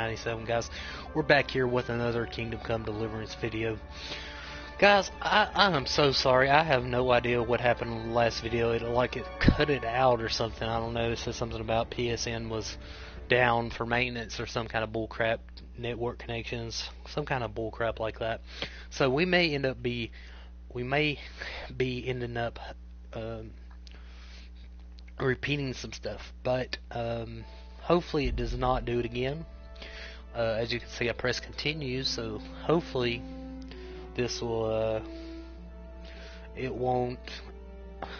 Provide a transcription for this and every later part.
97, guys. We're back here with another Kingdom Come Deliverance video. Guys, I am so sorry. I have no idea what happened in the last video. It cut it out or something. I don't know. It said something about PSN was down for maintenance or some kind of bullcrap, network connections, some kind of bullcrap like that. So we may be ending up repeating some stuff, but hopefully it does not do it again. As you can see, I press continue, so hopefully this will it won't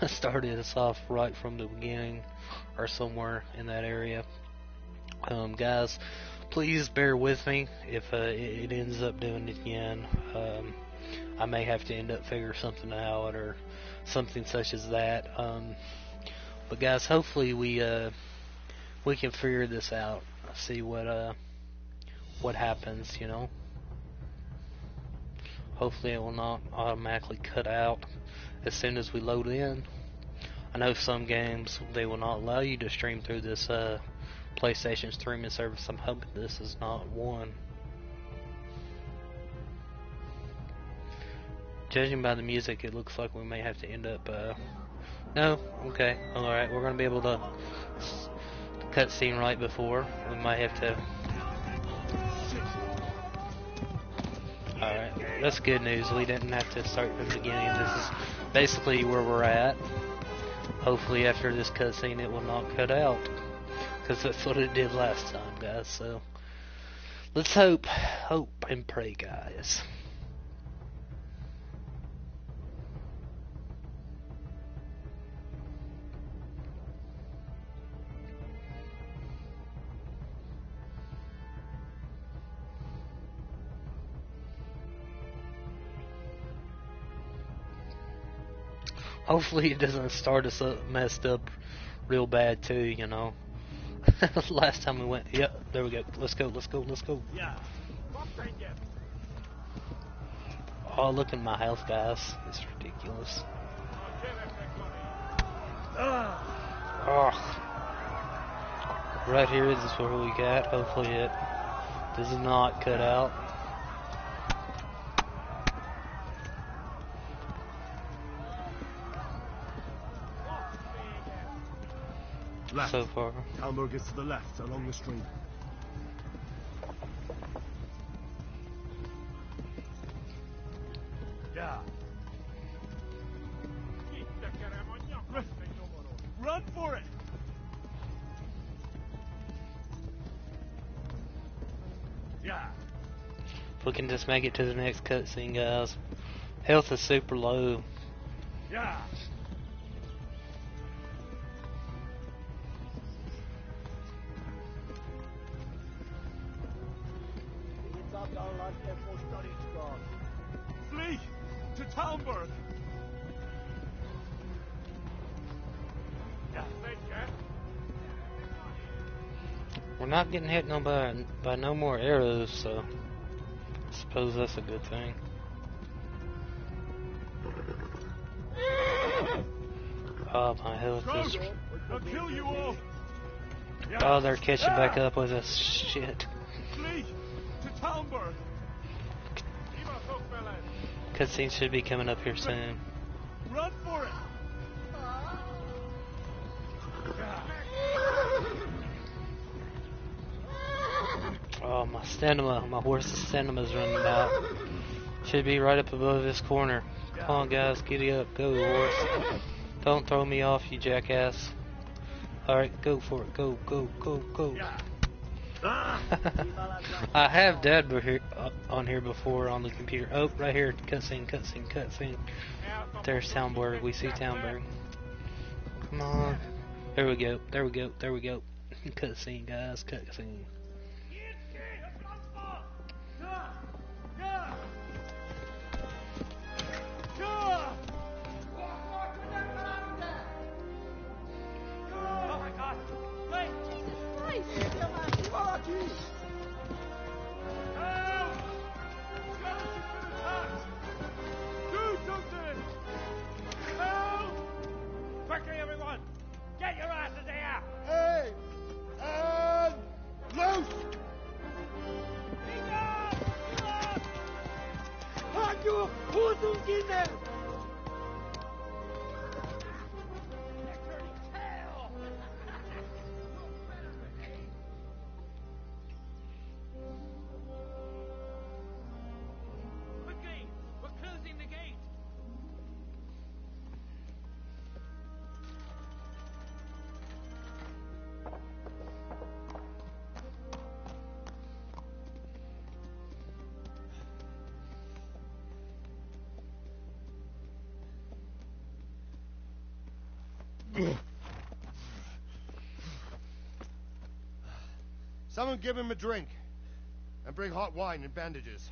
start us off right from the beginning or somewhere in that area. Guys, please bear with me if it ends up doing it again. I may have to end up figure something out or something such as that. But guys, hopefully we can figure this out. See what happens, you know. Hopefully it will not automatically cut out as soon as we load in. I know some games they will not allow you to stream through this PlayStation streaming service. I'm hoping this is not one. Judging by the music, it looks like we may have to end up no, okay, alright, we're gonna be able to cutscene right before. We might have to. Alright, that's good news. We didn't have to start from the beginning. This is basically where we're at. Hopefully after this cutscene it will not cut out, because that's what it did last time, guys. So let's hope and pray, guys. Hopefully it doesn't start us up messed up real bad too, you know. Last time we went, yep, there we go. Let's go. Yeah. Oh, look at my health, guys. It's ridiculous. Oh. Right here is where we got. Hopefully it does not cut out. Left. So far. Hamburg is to the left, along the stream. Yeah. Run for it! Yeah. If we can just make it to the next cutscene, guys. Health is super low. Yeah. Flee to Talmberg. We're not getting hit by no more arrows, so I suppose that's a good thing. Oh, my health is... I'll kill you all. Oh, they're catching back up with us. Shit. Flee to Talmberg. Cutscene should be coming up here soon. Run for it. Oh, my stamina. My horse's stamina's running out. Should be right up above this corner. Come on, guys. Giddy up. Go, horse. Don't throw me off, you jackass. Alright, go for it. Go. I have died on here before on the computer. Oh, right here. Cutscene. There's Talmberg. We see Talmberg. Come on. There we go. Cutscene, guys. Cutscene. Quickly, everyone! Get your asses here! Hey! And load! Quickly! We're closing the gate! Someone give him a drink. And bring hot wine and bandages.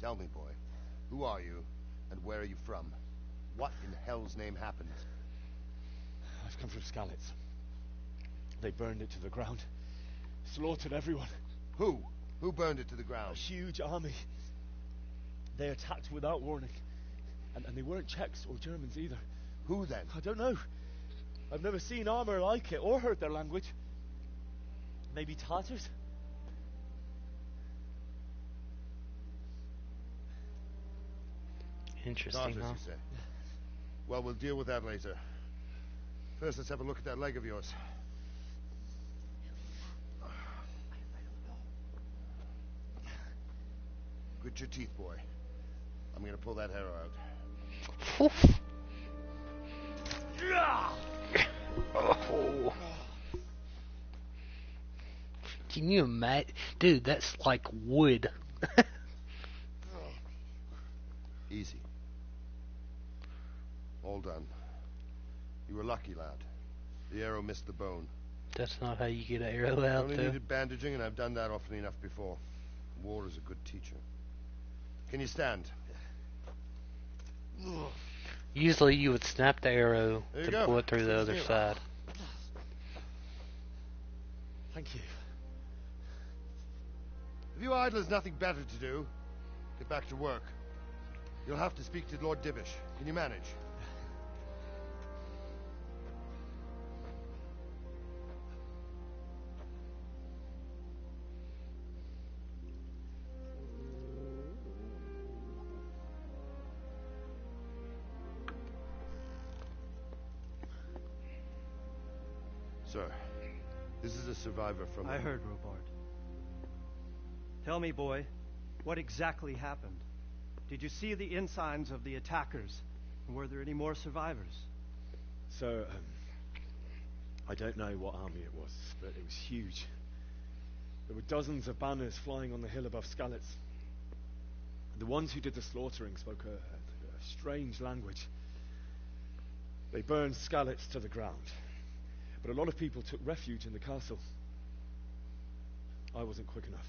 Tell me, boy, who are you, and where are you from? What in hell's name happened? I've come from Skalitz. They burned it to the ground. Slaughtered everyone. Who? Who burned it to the A ground? huge army. They attacked without warning. And they weren't Czechs or Germans either. Who then? I don't know. I've never seen armor like it or heard their language. Maybe Tatars? Interesting, Tartars, huh? you say? Well, we'll deal with that later. First, let's have a look at that leg of yours. Grit your teeth, boy. I'm gonna pull that hair out. Oof. Oh. Can you imagine? Dude, that's like wood. Easy. All done. You were lucky, lad. The arrow missed the bone. That's not how you get an arrow I out, only though. needed bandaging, and I've done that often enough before. War is a good teacher. Can you stand? Usually you would snap the arrow There you to go. pull it through the other side. Thank you. If you idlers nothing better to do, get back to work. You'll have to speak to Lord Divish. Can you manage? Sir, this is a survivor from... I heard, Robard. Tell me, boy, what exactly happened? Did you see the ensigns of the attackers? And were there any more survivors? So, I don't know what army it was, but it was huge. There were dozens of banners flying on the hill above Skalitz. The ones who did the slaughtering spoke a strange language. They burned Skalitz to the ground. But a lot of people took refuge in the castle. I wasn't quick enough.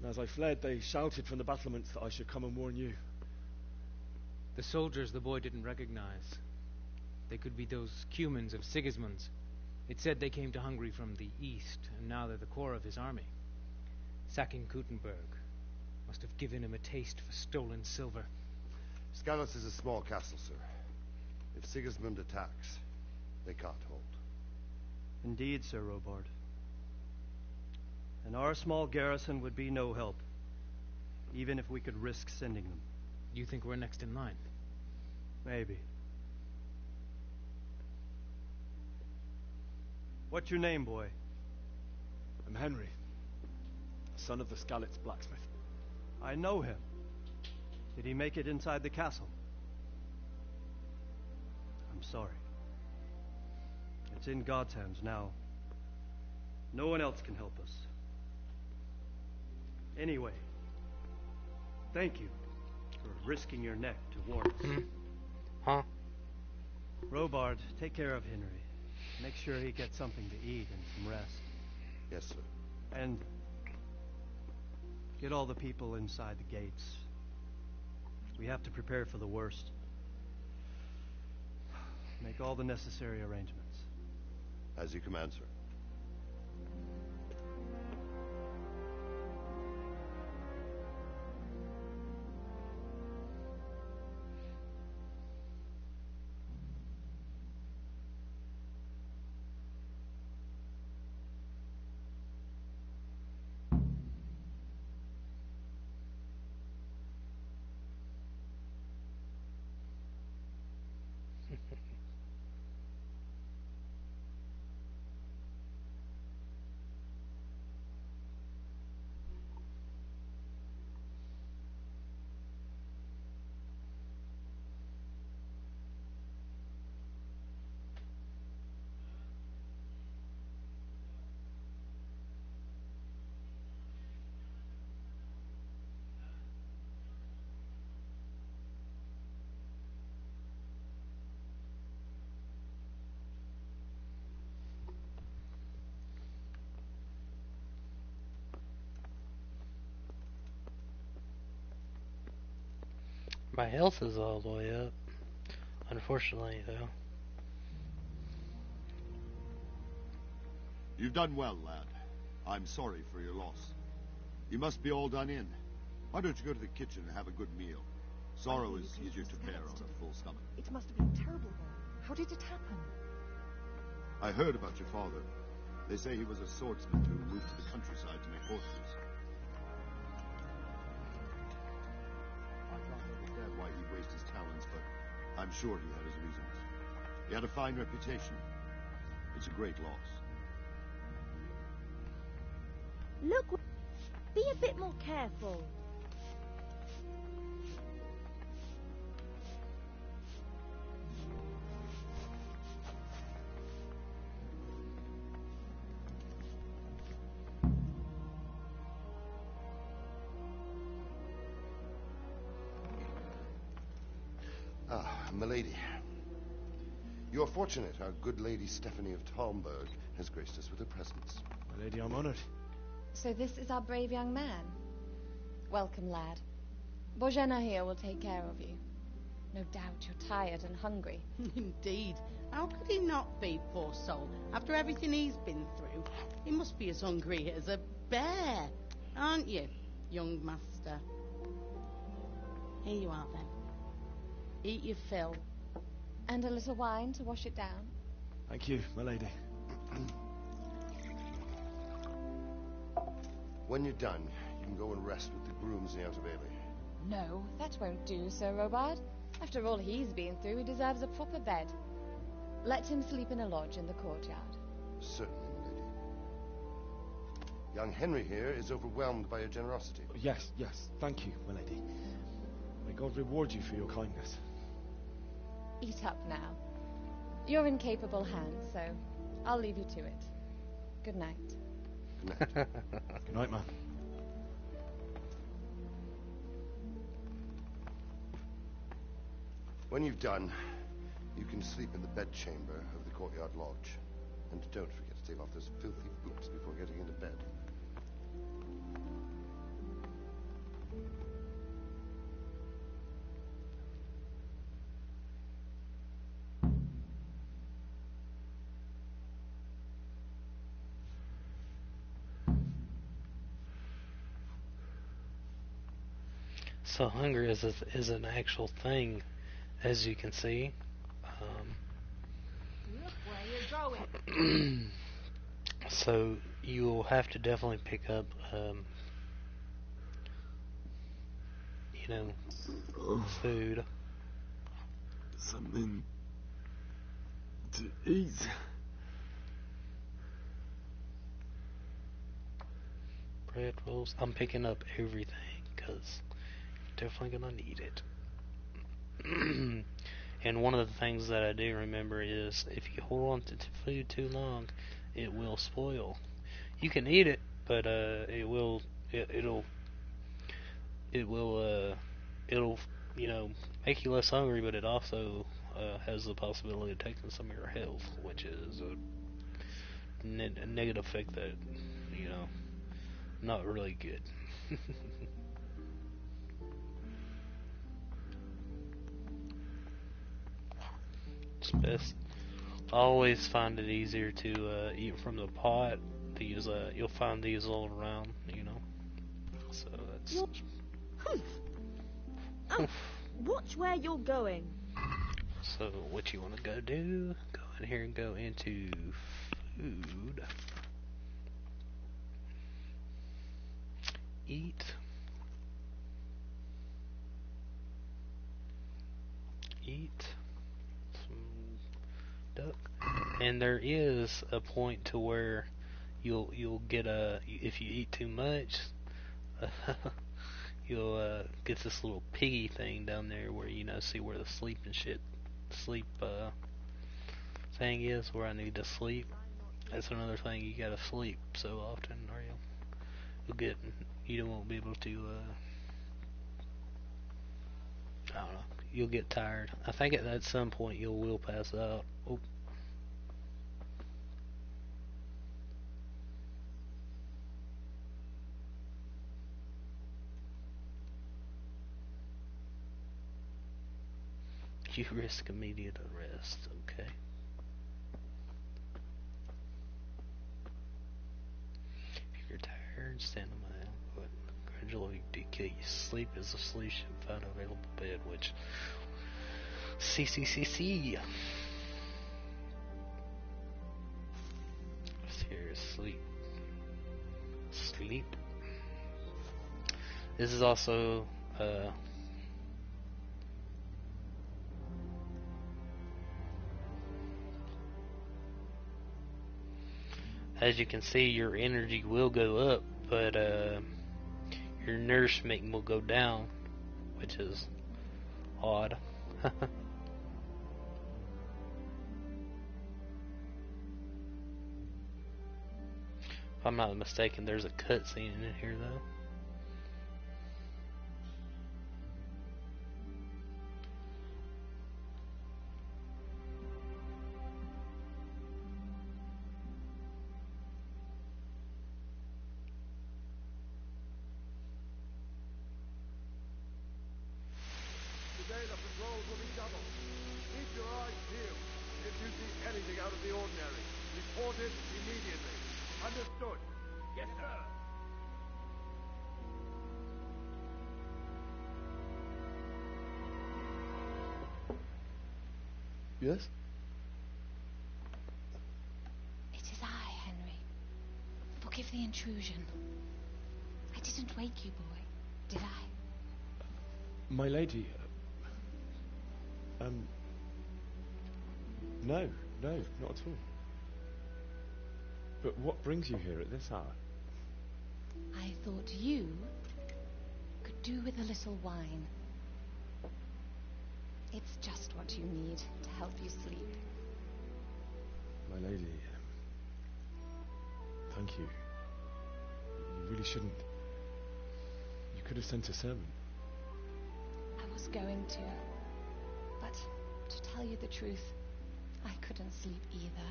And as I fled, they shouted from the battlements that I should come and warn you. The soldiers the boy didn't recognize. They could be those Cumans of Sigismund's. It said they came to Hungary from the east, and now they're the core of his army. Sacking Kuttenberg must have given him a taste for stolen silver. Skalitz is a small castle, sir. If Sigismund attacks, they can't hold. Indeed, Sir Robard. And our small garrison would be no help, even if we could risk sending them. You think we're next in line? Maybe. What's your name, boy? I'm Henry, son of the Skalitz blacksmith. I know him. Did he make it inside the castle? I'm sorry. It's in God's hands now. No one else can help us. Anyway, thank you for risking your neck to warn us. Huh? Robard, take care of Henry. Make sure he gets something to eat and some rest. Yes, sir. And get all the people inside the gates. We have to prepare for the worst. Make all the necessary arrangements. As you command, sir. My health is all the way up. Unfortunately, though. You've done well, lad. I'm sorry for your loss. You must be all done in. Why don't you go to the kitchen and have a good meal? Sorrow is easier to bear on a full stomach. It must have been terrible, though. How did it happen? I heard about your father. They say he was a swordsman who moved to the countryside to make horses. I can't understand why he'd waste his talents, but I'm sure he had his reasons. He had a fine reputation. It's a great loss. Look, be a bit more careful. Ah, milady. You're fortunate our good lady Stephanie of Talmberg has graced us with her presence. My lady, I'm honored. So this is our brave young man. Welcome, lad. Bojena here will take care of you. No doubt you're tired and hungry. Indeed. How could he not be, poor soul? After everything he's been through, he must be as hungry as a bear, aren't you, young master? Here you are, then. Eat your fill. And a little wine to wash it down. Thank you, my lady. When you're done, you can go and rest with the grooms in the Outer Bailey. No, that won't do, Sir Robard. After all he's been through, he deserves a proper bed. Let him sleep in a lodge in the courtyard. Certainly, milady. Young Henry here is overwhelmed by your generosity. Yes, yes. Thank you, my lady. May God reward you for your kindness. Eat up now. You're in capable hands, so I'll leave you to it. Good night. Good night. Good night, man. When you've done, you can sleep in the bedchamber of the courtyard lodge. And don't forget to take off those filthy boots before getting into bed. So hunger is an actual thing, as you can see. Look where you're going. So you'll have to definitely pick up, food. Something to eat. Bread rolls. I'm picking up everything because you're definitely gonna need it. And one of the things that I do remember is if you hold on to food too long, it will spoil. You can eat it, but it'll make you less hungry, but it also has the possibility of taking some of your health, which is a negative effect that not really good. It's best. I always find it easier to eat from the pot. These you'll find these all around, So that's. Watch where you're going. So what you want to go do? Go in here and go into food. Eat. Eat. Some duck. And there is a point to where you'll get if you eat too much, you'll get this little piggy thing down there where see where the sleep thing is, where I need to sleep. That's another thing, you gotta sleep so often or you won't be able to I don't know, you'll get tired. I think at some point you will pass out. Oh. You risk immediate arrest. Okay. If you're tired, stand on my elbow. Gradually decay. Sleep is a solution. Find available bed, which C. Here, sleep. This is also as you can see, your energy will go up, but your nourishment will go down, which is odd. If I'm not mistaken, there's a cutscene in here though. Today the patrols will be doubled. Keep your eyes peeled. If you see anything out of the ordinary, report it immediately. Understood? Yes, sir. Yes? It is I, Henry. Forgive the intrusion. I didn't wake you, boy, did I? My lady, no, not at all. But what brings you here at this hour? I thought you could do with a little wine. It's just what you need to help you sleep. My lady, thank you. You really shouldn't. You could have sent a servant. I was going to, but to tell you the truth, I couldn't sleep either.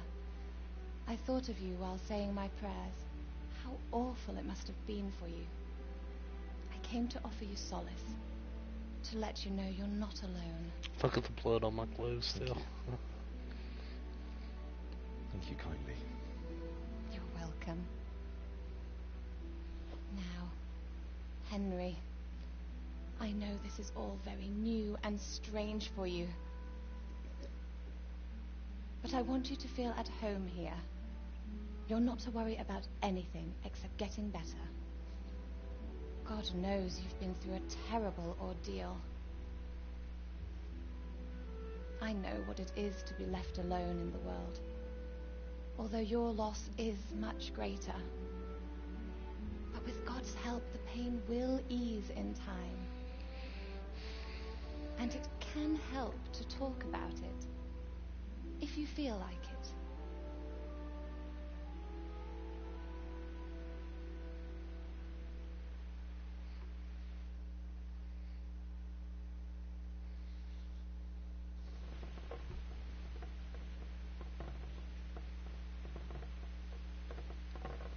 I thought of you while saying my prayers. How awful it must have been for you. I came to offer you solace, to let you know you're not alone. Look at the blood on my clothes still. Thank you kindly. You're welcome. Now, Henry, I know this is all very new and strange for you, but I want you to feel at home here. You're not to worry about anything except getting better. God knows you've been through a terrible ordeal. I know what it is to be left alone in the world, although your loss is much greater. But with God's help, the pain will ease in time. And it can help to talk about it, if you feel like it.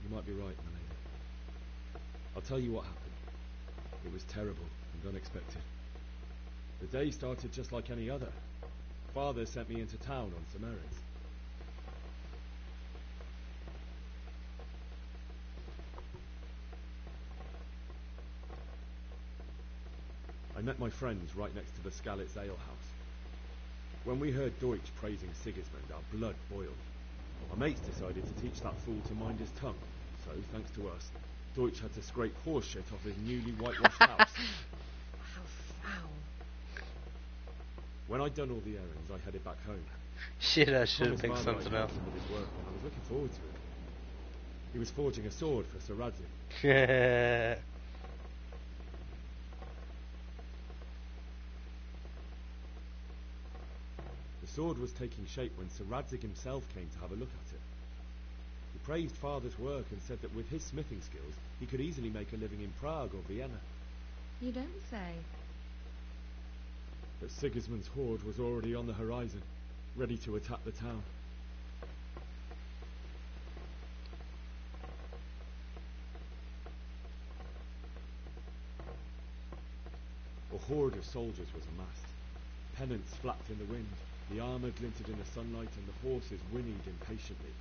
You might be right, my lady. I'll tell you what happened. It was terrible and unexpected. The day started just like any other. Father sent me into town on some errands. I met my friends right next to the Skalitz ale house. When we heard Deutsch praising Sigismund, our blood boiled. My mates decided to teach that fool to mind his tongue. So, thanks to us, Deutsch had to scrape horse shit off his newly whitewashed house. How foul. When I'd done all the errands, I headed back home. Shit, I should have Promised picked Father I'd something help else. him with his work, and I was looking forward to it. He was forging a sword for Sir Radzig. The sword was taking shape when Sir Radzig himself came to have a look at it. He praised Father's work and said that with his smithing skills, he could easily make a living in Prague or Vienna. You don't say. But Sigismund's horde was already on the horizon, ready to attack the town. A horde of soldiers was amassed. pennants flapped in the wind, the armour glinted in the sunlight, and the horses whinnied impatiently.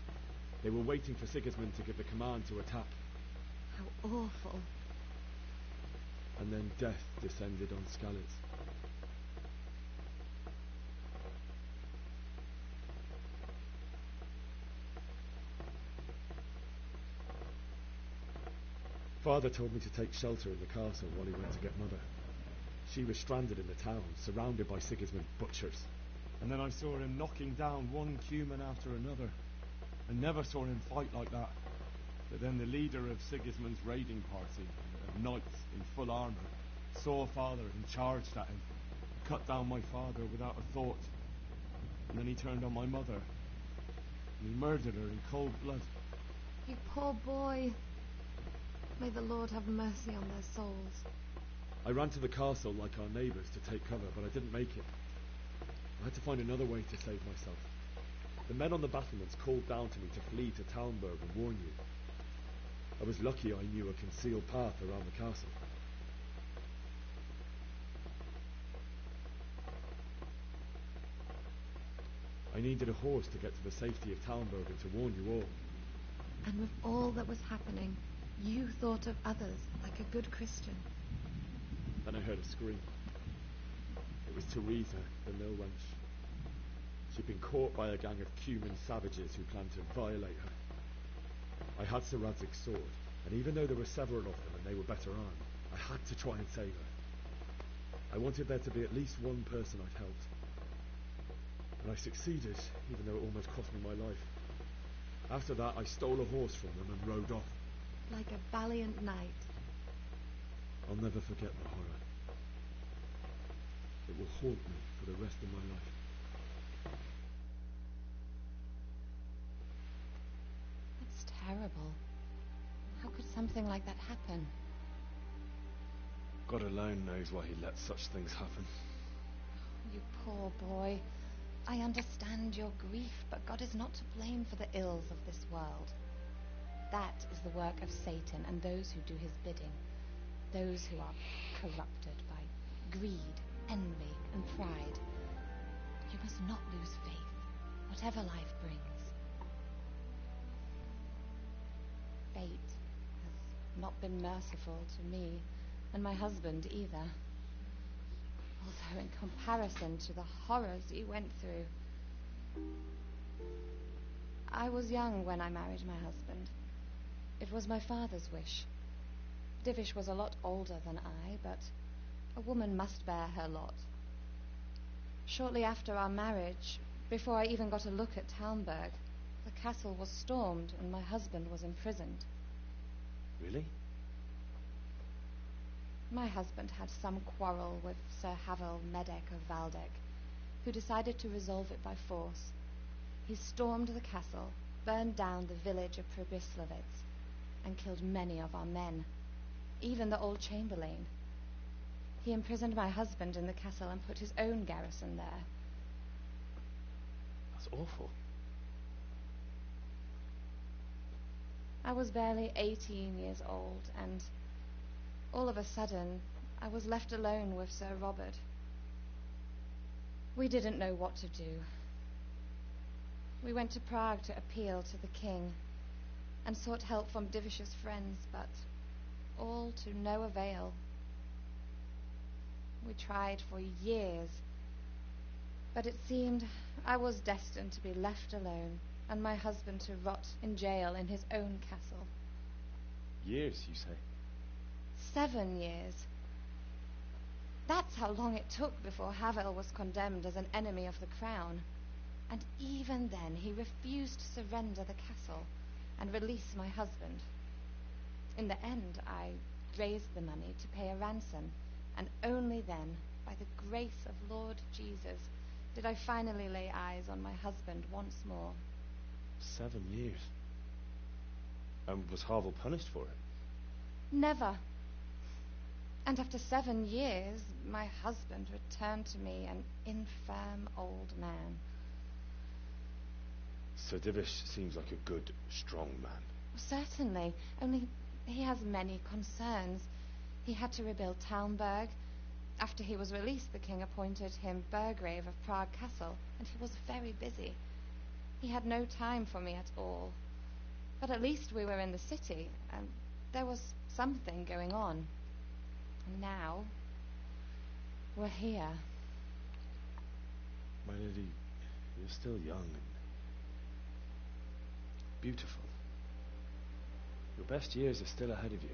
They were waiting for Sigismund to give the command to attack. How awful. And then death descended on Skalitz. Father told me to take shelter in the castle while he went to get Mother. She was stranded in the town, surrounded by Sigismund's butchers. And then I saw him knocking down one human after another. I never saw him fight like that. But then the leader of Sigismund's raiding party, of knights in full armour, saw Father and charged at him, cut down my father without a thought. And then he turned on my mother, and he murdered her in cold blood. You poor boy. May the Lord have mercy on their souls. I ran to the castle like our neighbours to take cover, but I didn't make it. I had to find another way to save myself. The men on the battlements called down to me to flee to Talmberg and warn you. I was lucky I knew a concealed path around the castle. I needed a horse to get to the safety of Talmberg and to warn you all. And with all that was happening, you thought of others like a good Christian. Then I heard a scream. It was Teresa, the mill wench. She'd been caught by a gang of Cuman savages who planned to violate her. I had Sir Radzig's sword, and even though there were several of them and they were better armed, I had to try and save her. I wanted there to be at least one person I'd helped. And I succeeded, even though it almost cost me my life. After that, I stole a horse from them and rode off. Like a valiant knight. I'll never forget the horror. It will haunt me for the rest of my life. That's terrible. How could something like that happen? God alone knows why he lets such things happen. You poor boy. I understand your grief, but God is not to blame for the ills of this world. That is the work of Satan and those who do his bidding. Those who are corrupted by greed, envy, and pride. You must not lose faith, whatever life brings. Fate has not been merciful to me, and my husband either. Although in comparison to the horrors he went through. I was young when I married my husband. It was my father's wish. Divish was a lot older than I, but a woman must bear her lot. Shortly after our marriage, before I even got a look at Talmberg, the castle was stormed and my husband was imprisoned. Really? My husband had some quarrel with Sir Havel Medek of Valdek, who decided to resolve it by force. He stormed the castle, burned down the village of Probislovitz, and killed many of our men, even the old chamberlain. He imprisoned my husband in the castle and put his own garrison there. That's awful. I was barely 18 years old, and all of a sudden, I was left alone with Sir Robert. We didn't know what to do. We went to Prague to appeal to the king and sought help from Divish's friends, but all to no avail. We tried for years, but it seemed I was destined to be left alone and my husband to rot in jail in his own castle. Years, you say? 7 years. That's how long it took before Havel was condemned as an enemy of the crown. And even then he refused to surrender the castle and release my husband. In the end, I raised the money to pay a ransom, and only then, by the grace of Lord Jesus, did I finally lay eyes on my husband once more. 7 years. And was Havel punished for it? Never. And after 7 years, my husband returned to me an infirm old man. Sir Divish seems like a good, strong man. Certainly, only he has many concerns. He had to rebuild Talmberg, After he was released, the king appointed him Burgrave of Prague Castle, and he was very busy. He had no time for me at all. But at least we were in the city, and there was something going on. And now, we're here. My lady, you're still young and beautiful. Your best years are still ahead of you.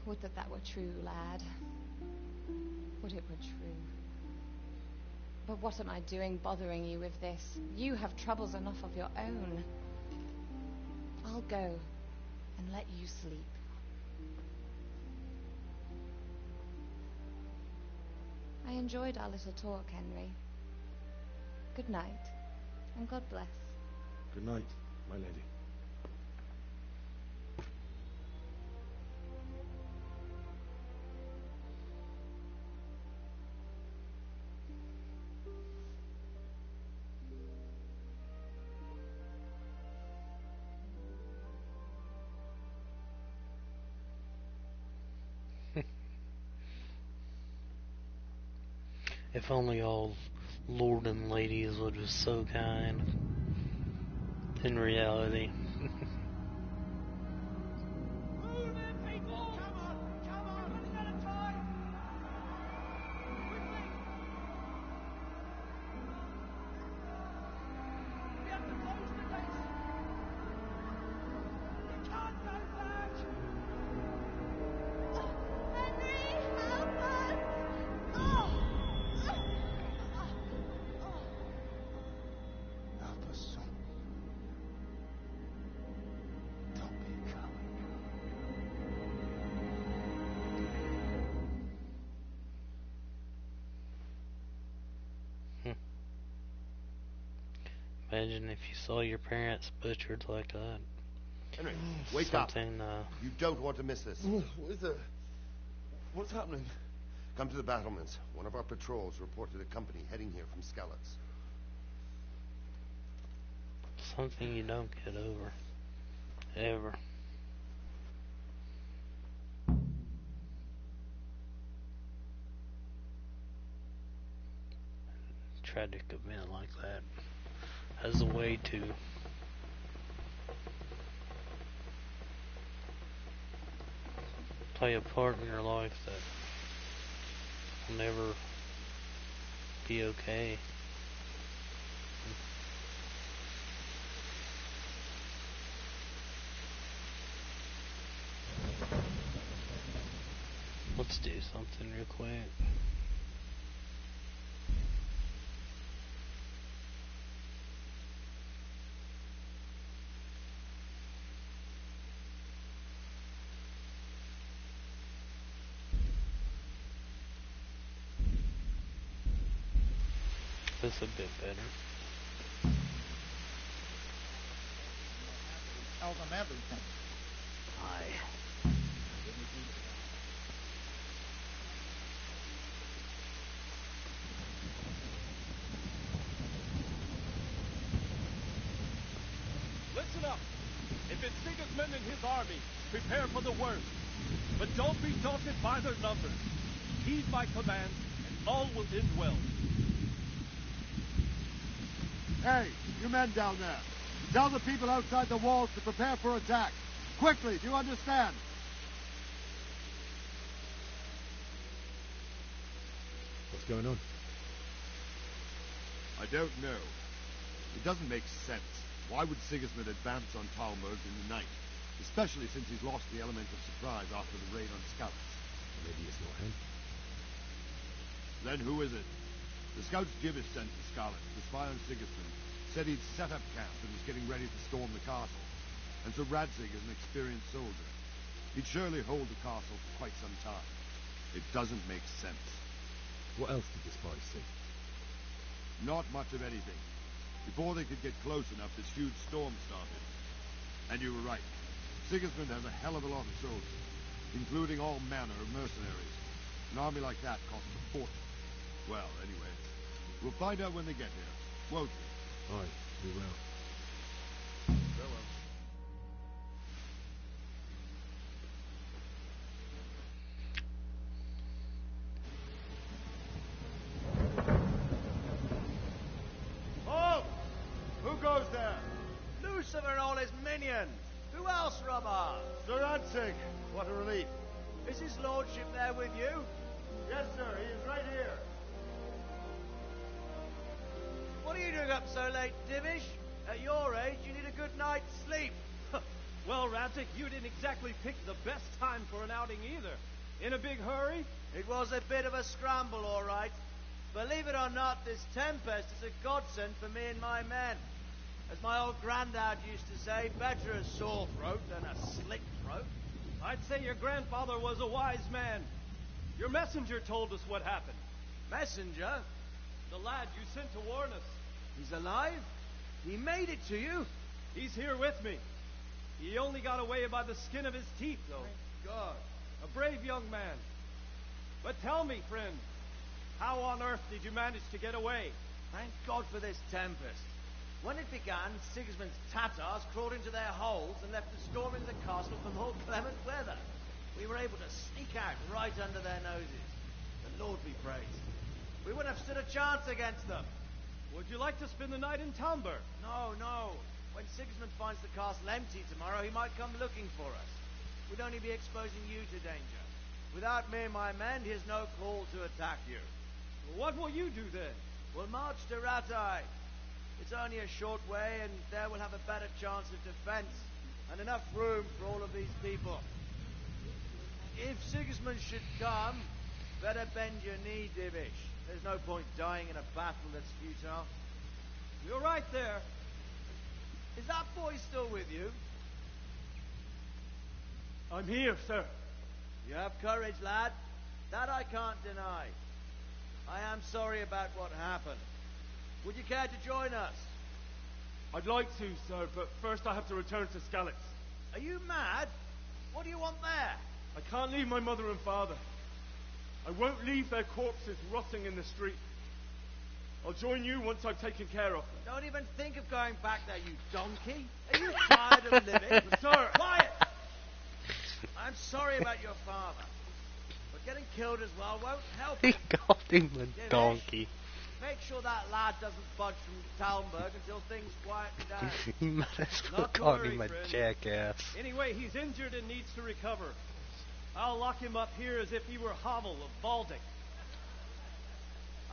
Would that that were true, lad. Would it were true. But what am I doing bothering you with this? You have troubles enough of your own. I'll go and let you sleep. I enjoyed our little talk, Henry. Good night, and God bless. Good night, my lady. If only all lord and ladies were just so kind. In reality. Imagine if you saw your parents butchered like that. Henry, wake up. Something, You don't want to miss this. What is it? What's happening? Come to the battlements. One of our patrols reported a company heading here from Skalitz. something you don't get over. Ever. Tragic event like that as a way to play a part in your life that will never be okay. Let's do something real quick. This a bit better. Tell them everything. Aye. Listen up. If it's Sigismund and his army, prepare for the worst. But don't be daunted by their numbers. Heed my commands, and all will end well. Hey, you men down there. Tell the people outside the walls to prepare for attack. Quickly, do you understand? What's going on? I don't know. It doesn't make sense. Why would Sigismund advance on Talmud in the night? Especially since he's lost the element of surprise after the raid on Skalitz. Maybe it's not him. Then who is it? The scouts Gibbis sent to Skalitz to spy on Sigismund said he'd set up camp and was getting ready to storm the castle. And so Radzig is an experienced soldier. He'd surely hold the castle for quite some time. It doesn't make sense. What else did the spies see? Not much of anything. Before they could get close enough, this huge storm started. And you were right. Sigismund has a hell of a lot of soldiers, including all manner of mercenaries. An army like that costs a fortune. Well, anyways, we'll find out when they get here, won't we? Aye, we will. Farewell. companions. Who else, Robert? Sir Ansig, what a relief. Is his lordship there with you? Yes, sir, he is right here. What are you doing up so late, Divish? At your age, you need a good night's sleep. Well, Radzik, you didn't exactly pick the best time for an outing either. In a big hurry? It was a bit of a scramble, all right. Believe it or not, this tempest is a godsend for me and my men. As my old granddad used to say, better a sore throat than a slit throat. I'd say your grandfather was a wise man. Your messenger told us what happened. Messenger? The lad you sent to warn us. He's alive? He made it to you? He's here with me. He only got away by the skin of his teeth, though. Thank God. A brave young man. But tell me, friend, how on earth did you manage to get away? Thank God for this tempest. When it began, Sigismund's Tatars crawled into their holes and left us storming the castle for more clement weather. We were able to sneak out right under their noses. The Lord be praised. We wouldn't have stood a chance against them. Would you like to spend the night in Talmberg? No, no. When Sigismund finds the castle empty tomorrow, he might come looking for us. We'd only be exposing you to danger. Without me and my men, he has no call to attack you. Well, what will you do then? We'll march to Ratai. It's only a short way, and there we'll have a better chance of defense and enough room for all of these people. If Sigismund should come, better bend your knee, Divish. There's no point dying in a battle that's futile. You're right there. Is that boy still with you? I'm here, sir. You have courage, lad. That I can't deny. I am sorry about what happened. Would you care to join us? I'd like to, sir, but first I have to return to Skalitz. Are you mad? What do you want there? I can't leave my mother and father. I won't leave their corpses rotting in the street. I'll join you once I've taken care of them. Don't even think of going back there, you donkey. Are you tired of living? Sir! Quiet! I'm sorry about your father. But getting killed as well won't help He him. called him a donkey. Make sure that lad doesn't budge from Talmberg until things quieten down. You might as well Not to call worry, him a friend. jackass. Anyway, he's injured and needs to recover. I'll lock him up here as if he were Havel of Baldic.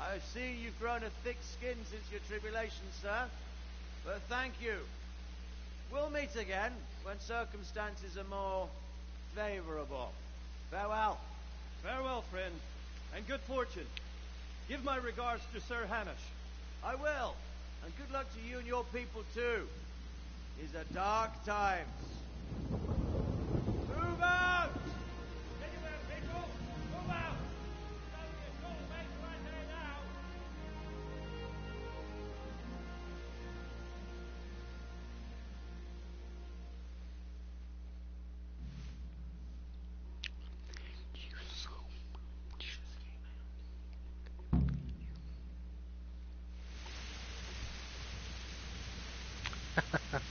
I see you've grown a thick skin since your tribulation, sir. But thank you. We'll meet again when circumstances are more favorable. Farewell. Farewell, friend, and good fortune. Give my regards to Sir Hanush. I will. And good luck to you and your people, too. These are dark times. Move out! Anywhere, people! Move out!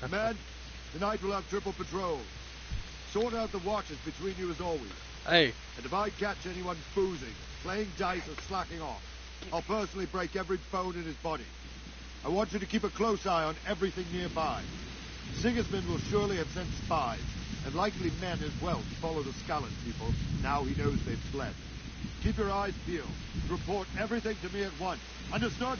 Men, tonight we'll have triple patrol. Sort out the watches between you as always. Hey. And if I catch anyone boozing, playing dice or slacking off, I'll personally break every bone in his body. I want you to keep a close eye on everything nearby. Sigismund will surely have sent spies, and likely men as well, to follow the Scallon people, now he knows they've fled. Keep your eyes peeled. Report everything to me at once. Understood?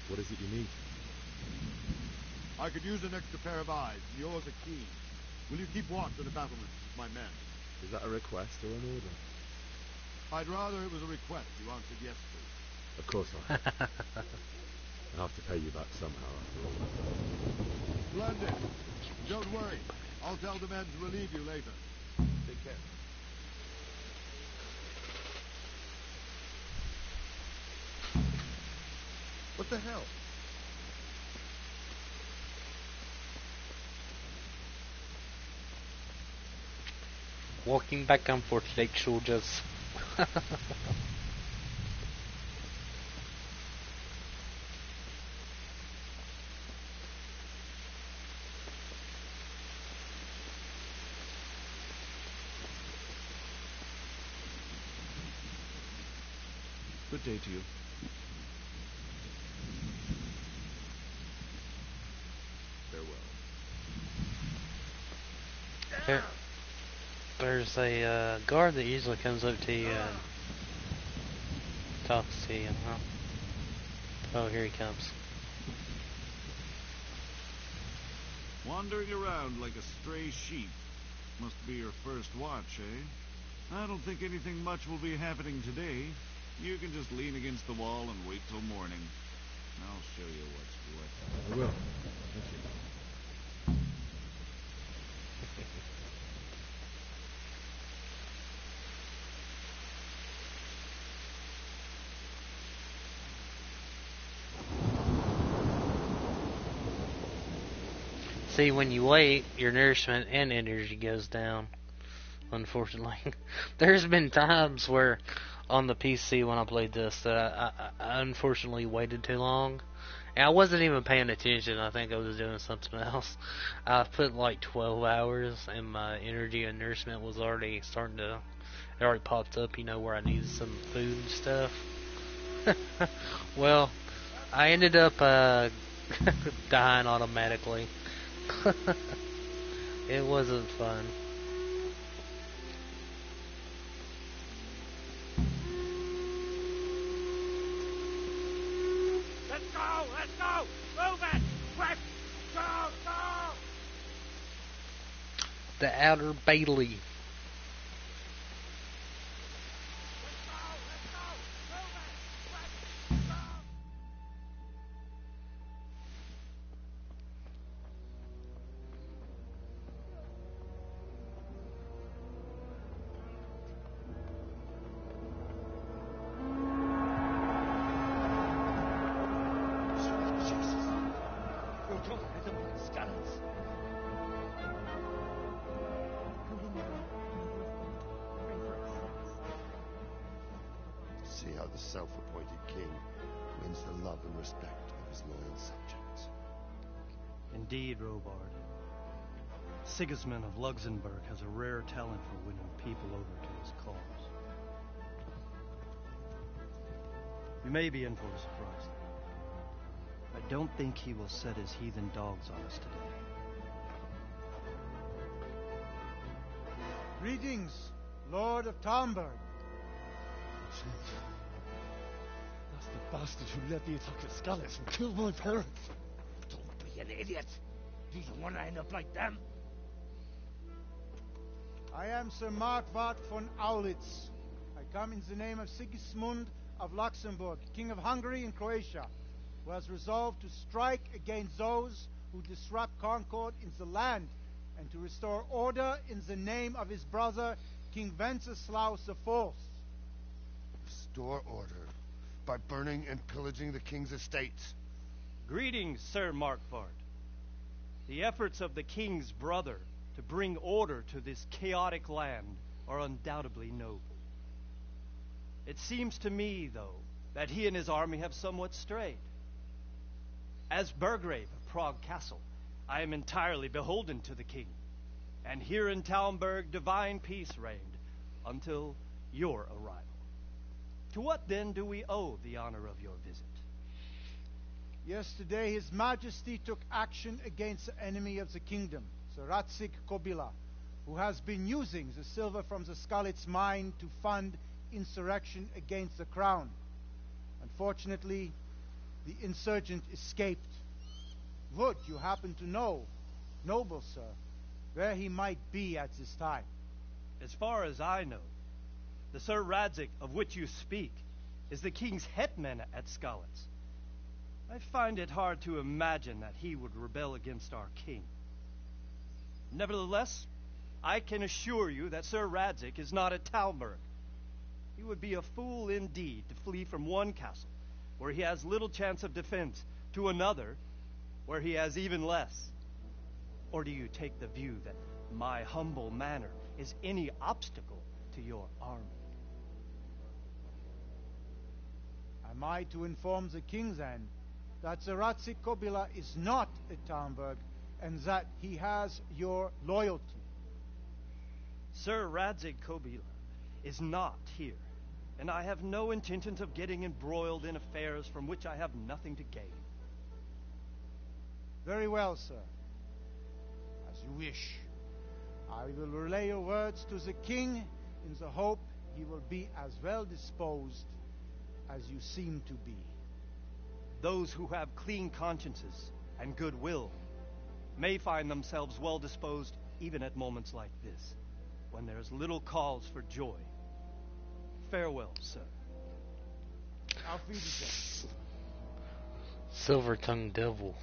What is it you need? I could use an extra pair of eyes, and yours are keen. Will you keep watch on the battlements with my men? Is that a request or an order? I'd rather it was a request you answered yes to. Of course I have. I'll have to pay you back somehow after all. Splendid. Don't worry. I'll tell the men to relieve you later. Take care. What the hell? Walking back and forth like soldiers. Good day to you. Farewell. There's a guard that usually comes up to you and talks to you. Huh? Oh, here he comes. Wandering around like a stray sheep. Must be your first watch, eh? I don't think anything much will be happening today. You can just lean against the wall and wait till morning. I'll show you what's what. I will. Thank you. See, when you wait, your nourishment and energy goes down, unfortunately. There's been times where, on the PC when I played this, that I unfortunately waited too long. And I wasn't even paying attention. I think I was doing something else. I put like 12 hours, and my energy and nourishment was already starting to... It already popped up, where I needed some food and stuff. Well, I ended up dying automatically. It wasn't fun. Let's go! Let's go! Move it! Quick! Go! Go! The Outer Bailey. See how the self-appointed king wins the love and respect of his loyal subjects. Indeed, Robard. Sigismund of Luxembourg has a rare talent for winning people over to his cause. We may be in for a surprise. I don't think he will set his heathen dogs on us today. Greetings, Lord of Talmberg. That's the bastard who led the attack at Skalitz and killed my parents. Don't be an idiot. You don't want to end up like them. I am Sir Markwart von Aulitz. I come in the name of Sigismund of Luxembourg, King of Hungary and Croatia, who has resolved to strike against those who disrupt concord in the land and to restore order in the name of his brother, King Wenceslaus IV. Restore order by burning and pillaging the king's estates. Greetings, Sir Markwart. The efforts of the king's brother to bring order to this chaotic land are undoubtedly noble. It seems to me, though, that he and his army have somewhat strayed. As Burgrave of Prague Castle, I am entirely beholden to the king, and here in Talmberg divine peace reigned until your arrival. To what then do we owe the honor of your visit? Yesterday his majesty took action against the enemy of the kingdom, Sir Ratzik Kobila, who has been using the silver from the Skalitz mine to fund insurrection against the crown. Unfortunately, the insurgent escaped. Would you happen to know, noble sir, where he might be at this time? As far as I know, the Sir Radzik of which you speak is the king's hetman at Skalitz. I find it hard to imagine that he would rebel against our king. Nevertheless, I can assure you that Sir Radzik is not at Talmberg. He would be a fool indeed to flee from one castle, where he has little chance of defense, to another, where he has even less. Or do you take the view that my humble manner is any obstacle to your army? Am I to inform the king then that Sir Ratzik Kobila is not at Talmberg and that he has your loyalty? Sir Radzik Kobila is not here, and I have no intention of getting embroiled in affairs from which I have nothing to gain. Very well, sir. As you wish. I will relay your words to the king in the hope he will be as well disposed as you seem to be. Those who have clean consciences and goodwill may find themselves well disposed even at moments like this, when there is little cause for joy. Farewell, sir. Auf Wiedersehen. Silver-tongued devil.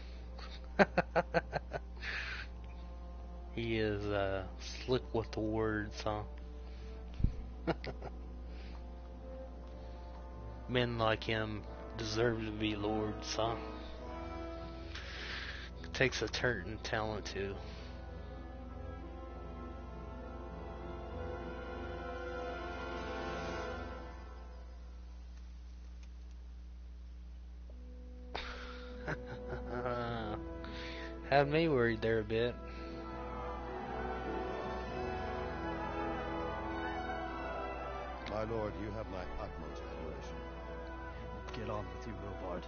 He is slick with the words, huh? Men like him deserve to be lords, huh? It takes a certain talent to. Had me worried there a bit. My lord, you have my utmost admiration. Get on with you, Robard.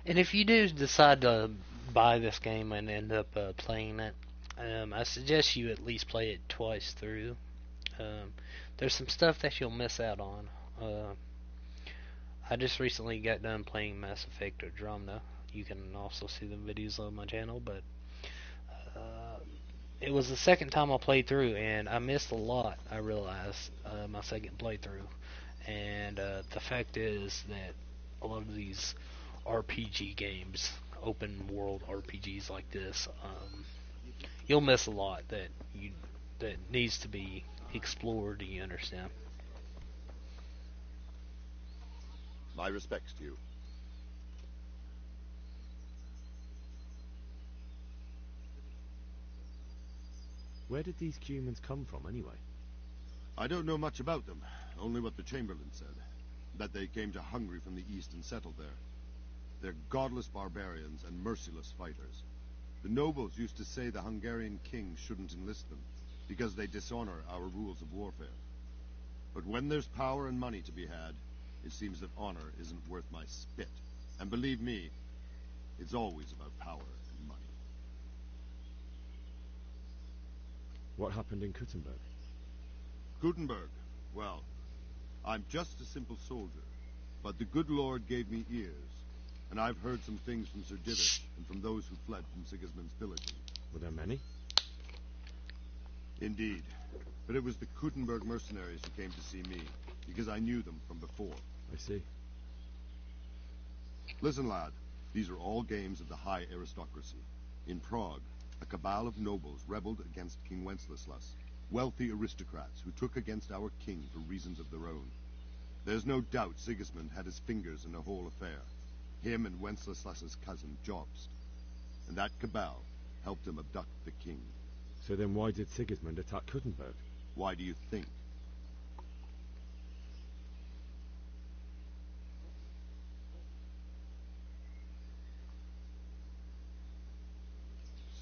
And if you do decide to buy this game and end up playing it, I suggest you at least play it twice through. There's some stuff that you'll miss out on. I just recently got done playing Mass Effect Andromeda. You can also see the videos on my channel, but it was the second time I played through, and I missed a lot, I realized, my second playthrough. And the fact is that a lot of these RPG games, open world RPGs like this, you'll miss a lot that needs to be explored. Do you understand? My respects to you. Where did these humans come from, anyway? I don't know much about them, only what the Chamberlain said. That they came to Hungary from the east and settled there. They're godless barbarians and merciless fighters. The nobles used to say the Hungarian king shouldn't enlist them, because they dishonor our rules of warfare. But when there's power and money to be had, it seems that honor isn't worth my spit. And believe me, it's always about power and money. What happened in Kuttenberg? Gutenberg, well, I'm just a simple soldier, but the good Lord gave me ears, and I've heard some things from Sir Divish and from those who fled from Sigismund's pillaging. Were there many? Indeed, but it was the Kuttenberg mercenaries who came to see me, because I knew them from before. I see. Listen, lad, these are all games of the high aristocracy. In Prague, a cabal of nobles rebelled against King Wenceslas, wealthy aristocrats who took against our king for reasons of their own. There's no doubt Sigismund had his fingers in the whole affair. Him and Wenceslas's cousin, Jobst. And that cabal helped him abduct the king. So then why did Sigismund attack Kuttenberg? Why do you think?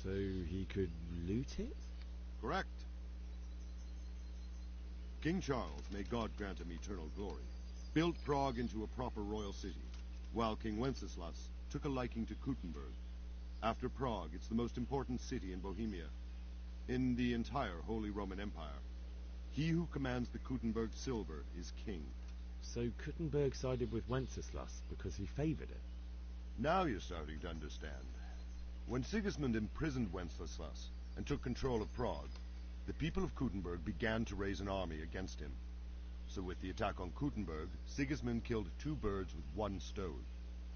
So he could loot it? Correct. King Charles, may God grant him eternal glory, built Prague into a proper royal city, while King Wenceslas took a liking to Kuttenberg. After Prague, it's the most important city in Bohemia, in the entire Holy Roman Empire. He who commands the Kuttenberg silver is king. So Kuttenberg sided with Wenceslas because he favoured it? Now you're starting to understand. When Sigismund imprisoned Wenceslas and took control of Prague, the people of Kuttenberg began to raise an army against him. So with the attack on Kuttenberg, Sigismund killed two birds with one stone.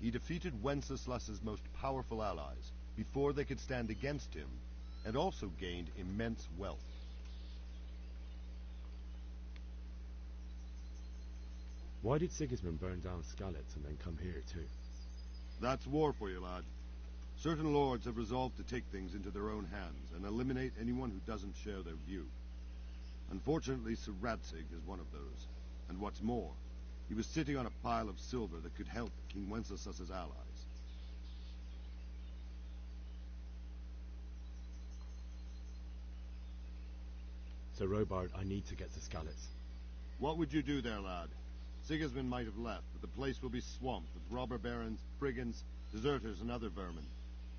He defeated Wenceslas's most powerful allies before they could stand against him, and also gained immense wealth. Why did Sigismund burn down Skalitz and then come here too? That's war for you, lad. Certain lords have resolved to take things into their own hands and eliminate anyone who doesn't share their view. Unfortunately, Sir Radzig is one of those. And what's more, he was sitting on a pile of silver that could help King Wenceslaus's allies. Sir Robard, I need to get to Skalitz. What would you do there, lad? Sigismund might have left, but the place will be swamped with robber barons, brigands, deserters, and other vermin.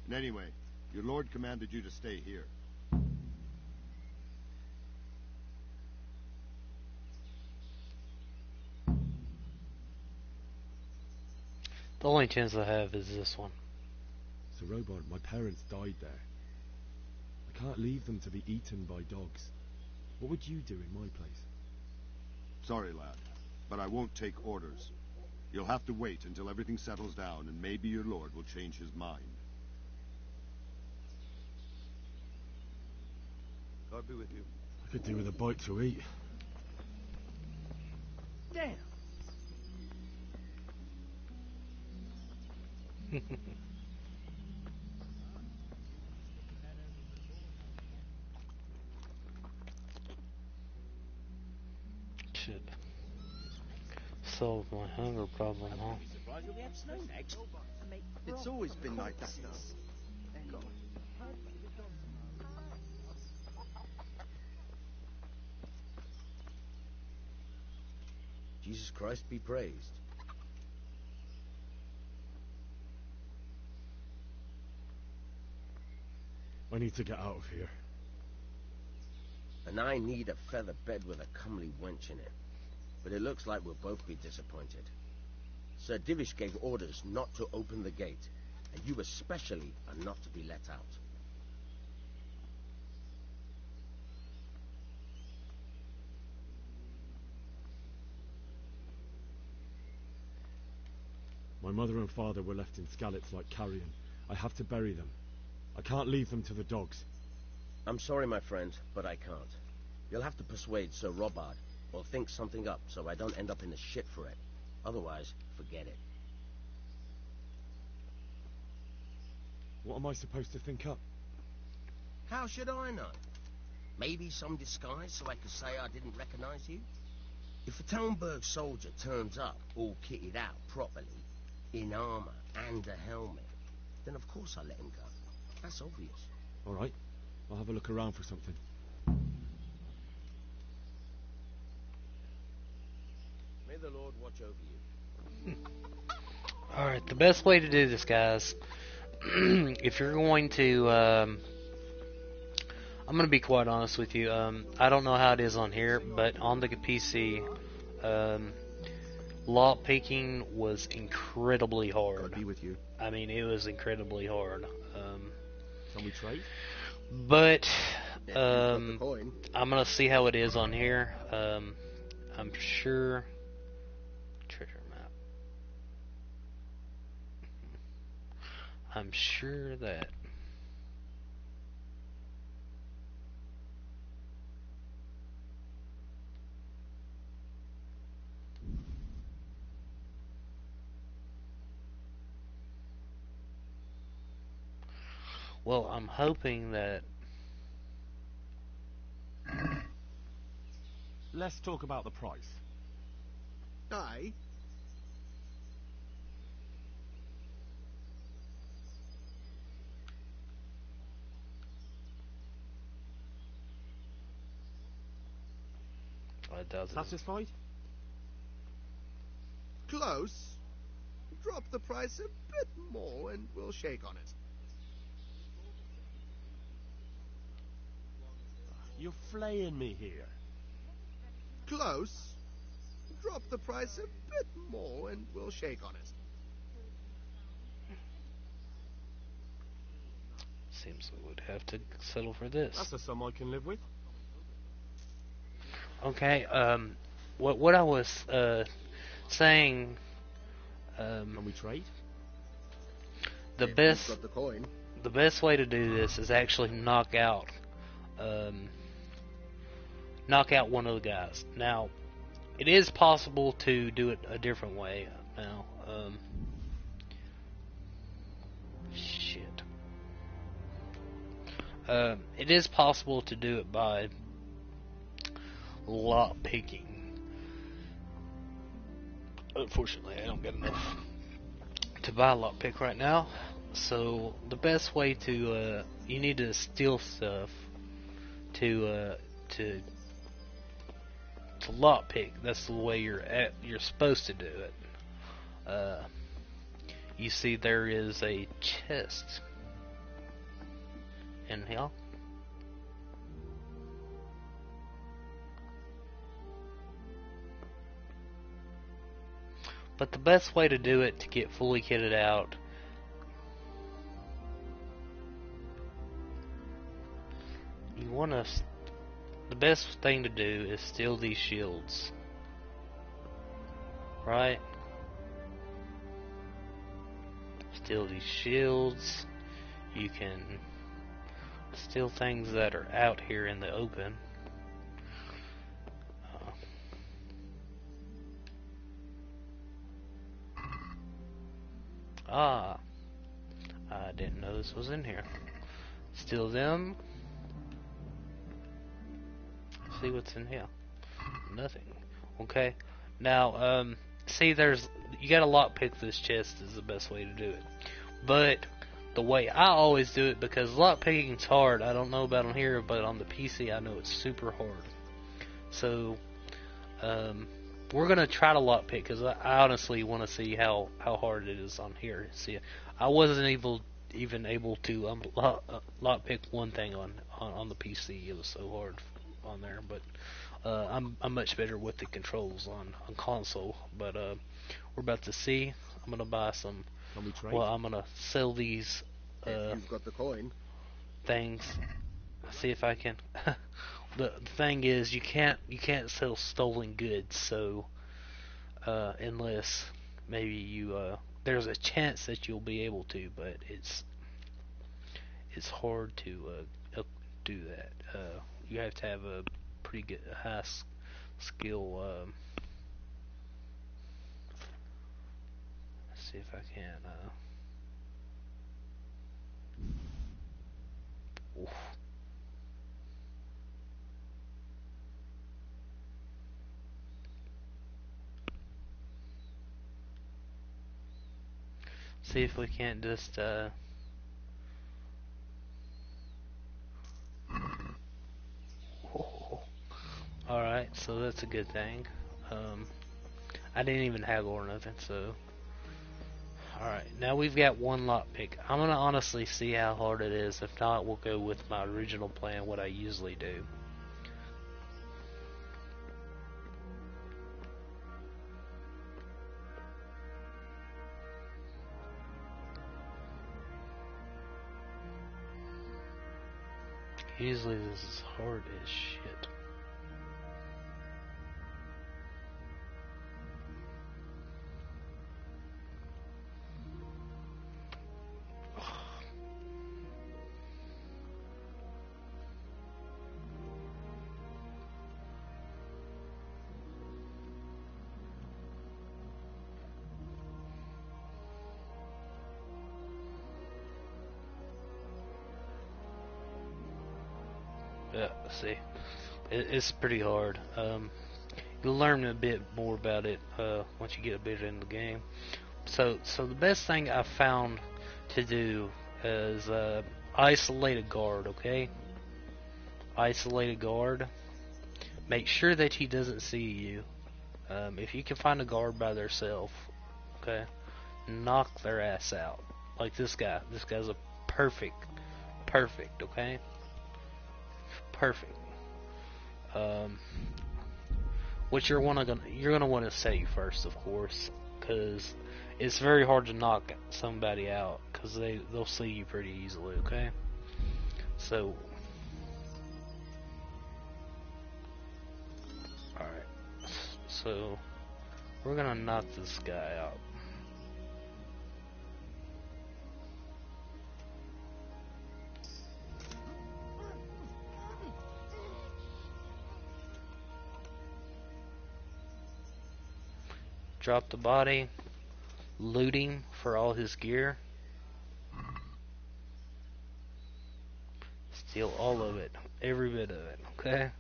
And anyway, your lord commanded you to stay here. The only chance I have is this one. Sir Robard, my parents died there. I can't leave them to be eaten by dogs. What would you do in my place? Sorry, lad, but I won't take orders. You'll have to wait until everything settles down, and maybe your lord will change his mind. God be with you. I could do with a bite to eat. Damn. Should solve my hunger problem, huh? It's always been like that now. Jesus Christ be praised. I need to get out of here. And I need a feather bed with a comely wench in it. But it looks like we'll both be disappointed. Sir Divish gave orders not to open the gate, and you especially are not to be let out. My mother and father were left in Skalitz like carrion. I have to bury them. I can't leave them to the dogs. I'm sorry, my friend, but I can't. You'll have to persuade Sir Robard, or think something up so I don't end up in the shit for it. Otherwise, forget it. What am I supposed to think up? How should I know? Maybe some disguise so I could say I didn't recognize you? If a Talmberg soldier turns up all kitted out properly, in armor and a helmet, then of course I'll let him go. That's obvious. All right, I'll have a look around for something. May the Lord watch over you. Alright, the best way to do this, guys, if you're going to, I'm going to be quite honest with you, I don't know how it is on here, but on the PC, lock picking was incredibly hard. God be with you. I mean, it was incredibly hard. Can we trade? But, the coin. I'm going to see how it is on here. I'm sure... Treasure map. I'm sure that... Well, I'm hoping that... Let's talk about the price. Aye. Satisfied? Close. Drop the price a bit more and we'll shake on it. You're flaying me here. Close. Drop the price a bit more and we'll shake on it. Seems we would have to settle for this. That's a sum I can live with. Okay, what I was saying, Can we trade? the If best you've got the coin. the best way to do this is actually knock out one of the guys. Now, it is possible to do it a different way now. Shit. It is possible to do it by lock picking. Unfortunately, I don't get enough to buy a lockpick right now. So the best way to you need to steal stuff to lockpick. That's the way you're supposed to do it. You see, there is a chest in here. But the best way to do it to get fully kitted out the best thing to do is steal these shields. Right? Steal these shields. You can steal things that are out here in the open. I didn't know this was in here. Steal them. See what's in here. Nothing. Okay. Now, see, you gotta lockpick this chest is the best way to do it. But the way I always do it, because lockpicking's hard. I don't know about on here, but on the PC I know it's super hard. So, we're gonna try to lockpick because I honestly want to see how hard it is on here. See, I wasn't even able to lockpick one thing on the PC. It was so hard on there, but I'm much better with the controls on console. But we're about to see. I'm gonna buy some. Can we trade? Well, I'm gonna sell these if you've got the coin. Things. See if I can. The thing is, you can't sell stolen goods. So unless maybe you there's a chance that you'll be able to, but it's hard to do that. You have to have a pretty good high skill. Let's see if I can. Oof. See if we can't just Alright, so that's a good thing. I didn't even haggle or nothing, so alright, now we've got one lockpick. I'm gonna honestly see how hard it is. If not, we'll go with my original plan, what I usually do. Usually this is hard as shit. Yeah, see, it's pretty hard. You'll learn a bit more about it once you get a bit in the game. So the best thing I found to do is isolate a guard. Okay, isolate a guard. Make sure that he doesn't see you. If you can find a guard by themselves, okay, knock their ass out. Like this guy. This guy's a perfect. Okay. Perfect. What you're gonna want to save first, of course, because it's very hard to knock somebody out because they'll see you pretty easily. Okay. So, all right. So we're gonna knock this guy out. drop the body, loot him for all his gear, steal all of it, every bit of it, okay?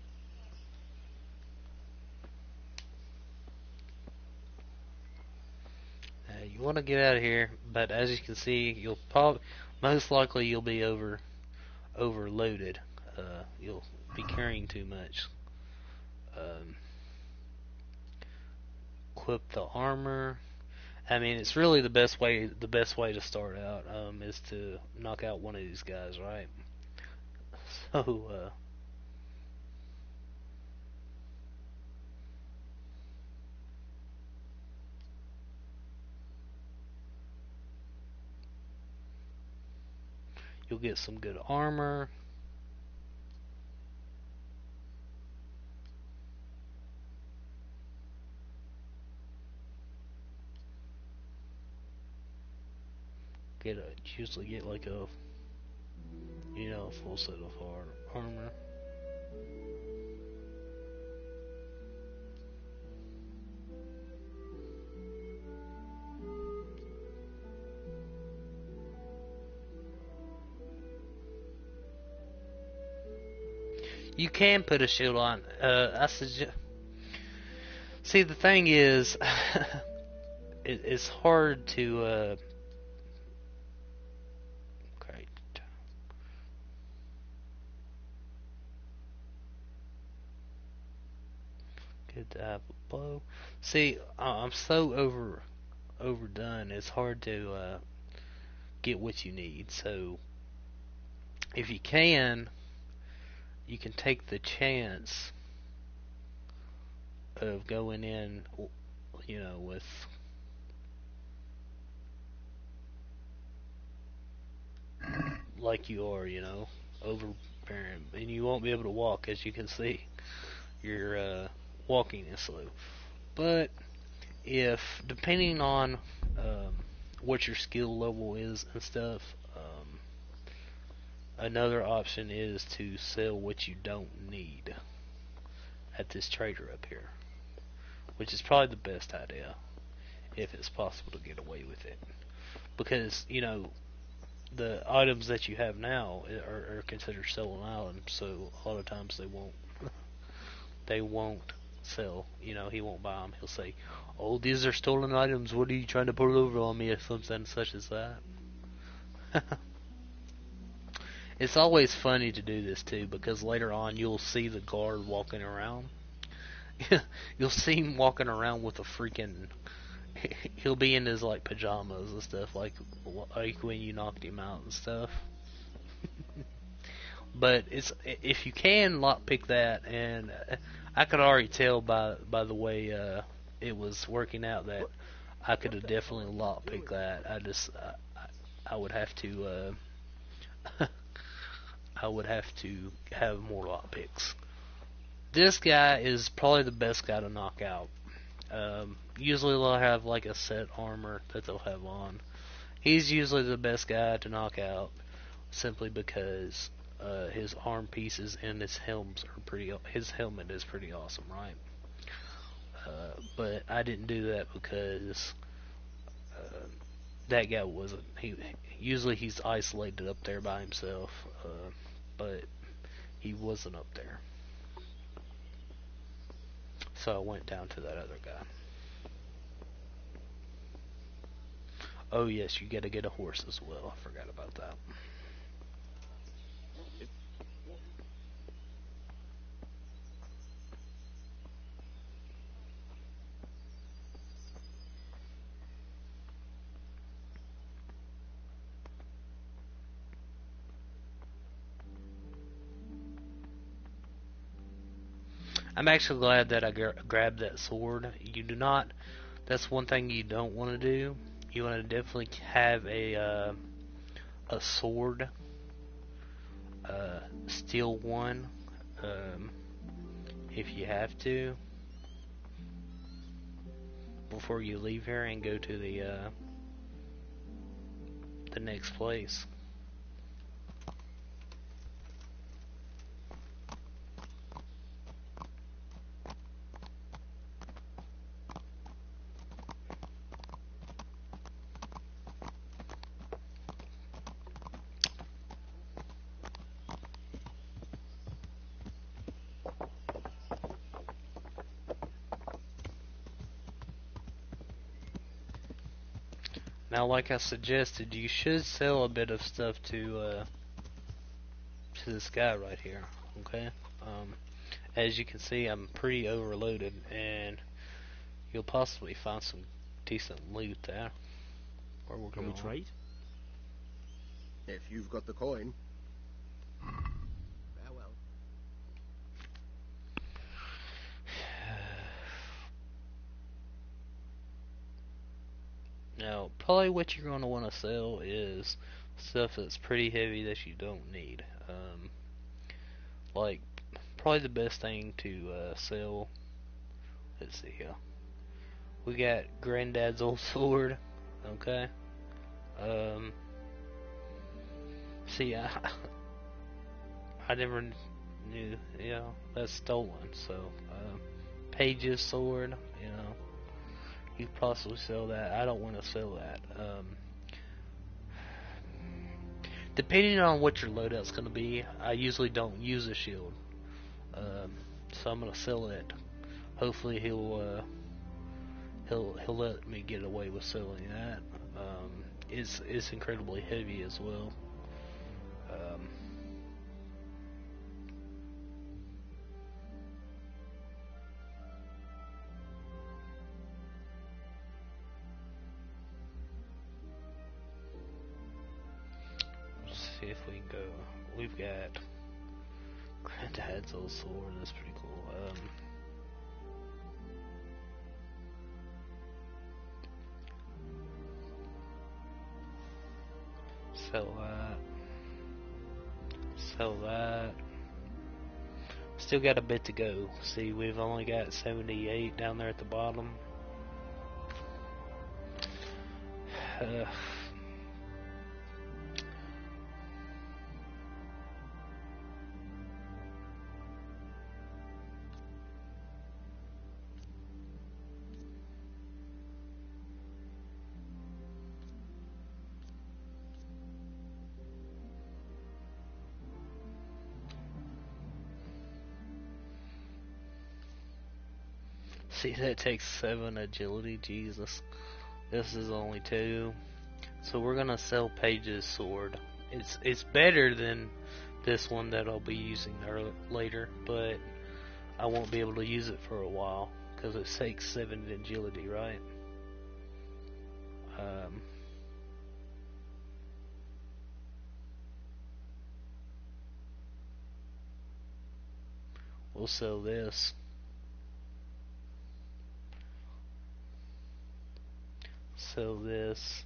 You want to get out of here, but as you can see, you'll most likely you'll be overloaded. You'll be carrying too much. Equip the armor. I mean, it's really the best way. The best way to start out is to knock out one of these guys, right? So, you'll get some good armor. Usually get like a, full set of armor. You can put a shield on. I suggest. See, the thing is, it's hard to. Great. Good to have a bow. See, I'm so overdone. It's hard to get what you need. So, if you can take the chance of going in, with like you are, overbearing, and you won't be able to walk, as you can see. Your walking is slow. But if, depending on what your skill level is and stuff, another option is to sell what you don't need at this trader up here, which is probably the best idea if it's possible to get away with it, because the items that you have now are considered stolen items, so a lot of times they won't sell. He won't buy them. He'll say, "Oh, these are stolen items. What are you trying to pull over on me?" or something such as that. It's always funny to do this too, because later on you'll see the guard walking around. You'll see him walking around with a freaking. He'll be in his like pajamas and stuff, like when you knocked him out and stuff. But if you can lockpick that, and I could already tell by the way it was working out that I could have definitely lockpicked that. I would have to I would have to have more lockpicks. This guy is probably the best guy to knock out. Usually they'll have like a set armor that they'll have on. He's usually the best guy to knock out, simply because his arm pieces and his helmet is pretty awesome, right? But I didn't do that because that guy wasn't. Usually he's isolated up there by himself, but he wasn't up there. So I went down to that other guy. Oh yes, you gotta get a horse as well. I forgot about that. I'm actually glad that I grabbed that sword. You do not. That's one thing you don't want to do. You want to definitely have a sword. Steal one, if you have to, before you leave here and go to the next place. Now, like I suggested, you should sell a bit of stuff to this guy right here. Okay. As you can see, I'm pretty overloaded, and you'll possibly find some decent loot there. Where we're Can going. we trade? If you've got the coin. Farewell. Now, probably what you're going to want to sell is stuff that's pretty heavy that you don't need. Like, probably the best thing to sell. Let's see here. We got Granddad's old sword. Okay. See, I never knew. That's stolen. So, Page's sword. You could possibly sell that. I don't want to sell that. Depending on what your loadout's going to be, I usually don't use a shield. So I'm going to sell it. Hopefully he'll let me get away with selling that. It's incredibly heavy as well. See if we can go. We've got Granddad's old sword. That's pretty cool. Sell that. Sell that. Still got a bit to go. See, we've only got 78 down there at the bottom. See, that takes 7 agility. Jesus. This is only 2. So we're gonna sell Page's sword. It's better than this one that I'll be using later, but I won't be able to use it for a while because it takes 7 agility, right? We'll sell this. Sell this.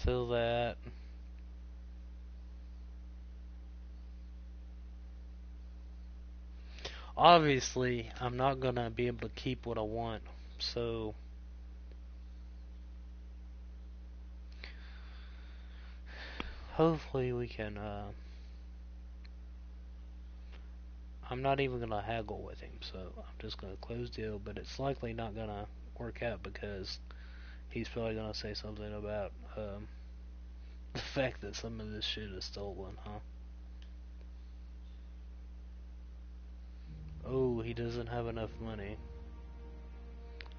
Sell that. Obviously, I'm not gonna be able to keep what I want, so hopefully we can, I'm not even gonna haggle with him, so I'm just gonna close deal, but it's likely not gonna work out because he's probably gonna say something about, the fact that some of this shit is stolen, huh? Oh, he doesn't have enough money.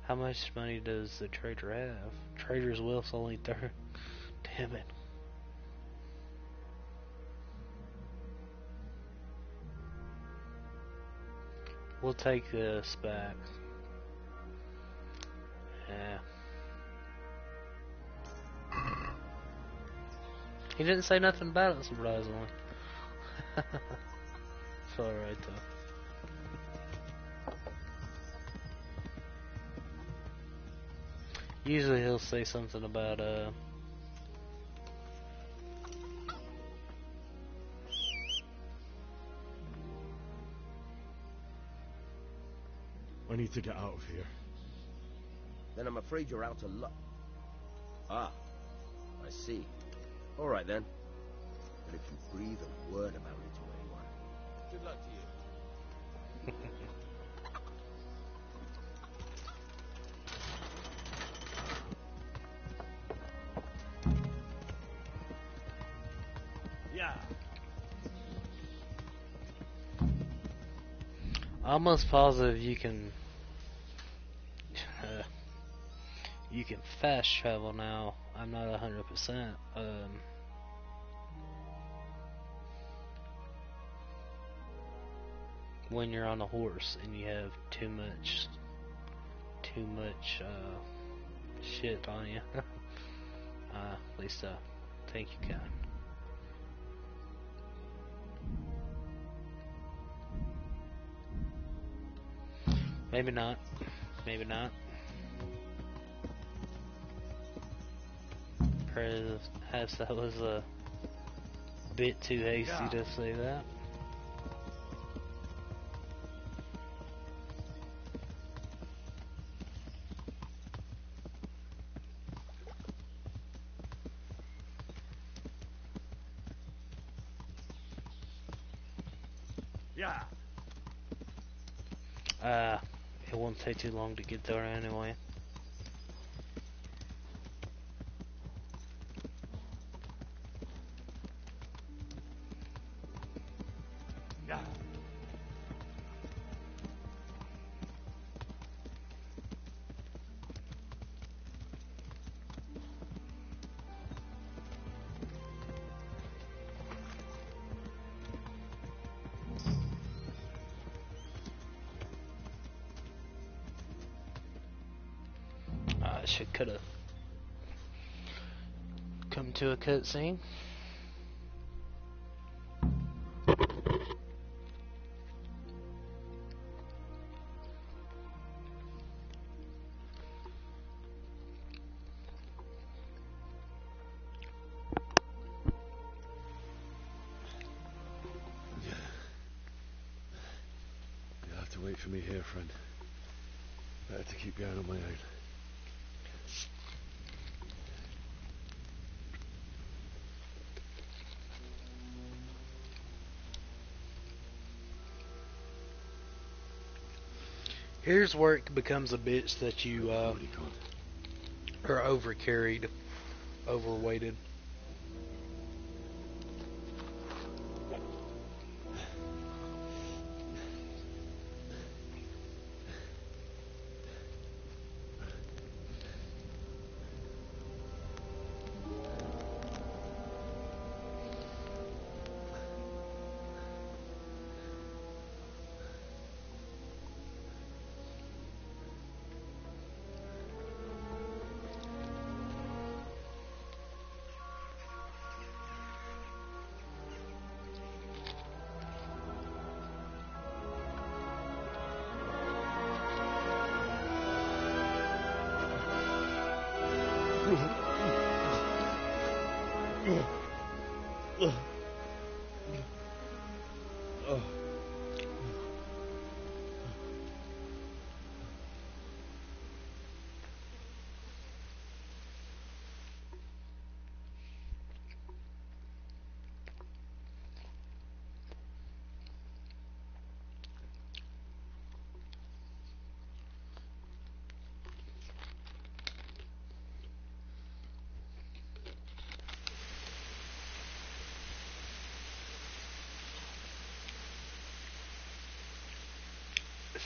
How much money does the trader have? Trader's wealth's only 30. Damn it. We'll take this back. Yeah. He didn't say nothing about it, surprisingly. It's alright, though. Usually he'll say something about, I need to get out of here. Then I'm afraid you're out of luck. Ah, I see. All right, then. But if you breathe a word about it to anyone... Good luck to you. almost positive you can fast travel now. I'm not 100%. When you're on a horse and you have too much shit on you. At least I think you can. Maybe not. Maybe not. Perhaps that was a bit too hasty to say that. Yeah. It won't take too long to get there anyway. Yeah. Could have come to a cutscene. You'll have to wait for me here, friend. Better to keep going on my own. Here's where it becomes a bitch that you are overcarried, overweighted.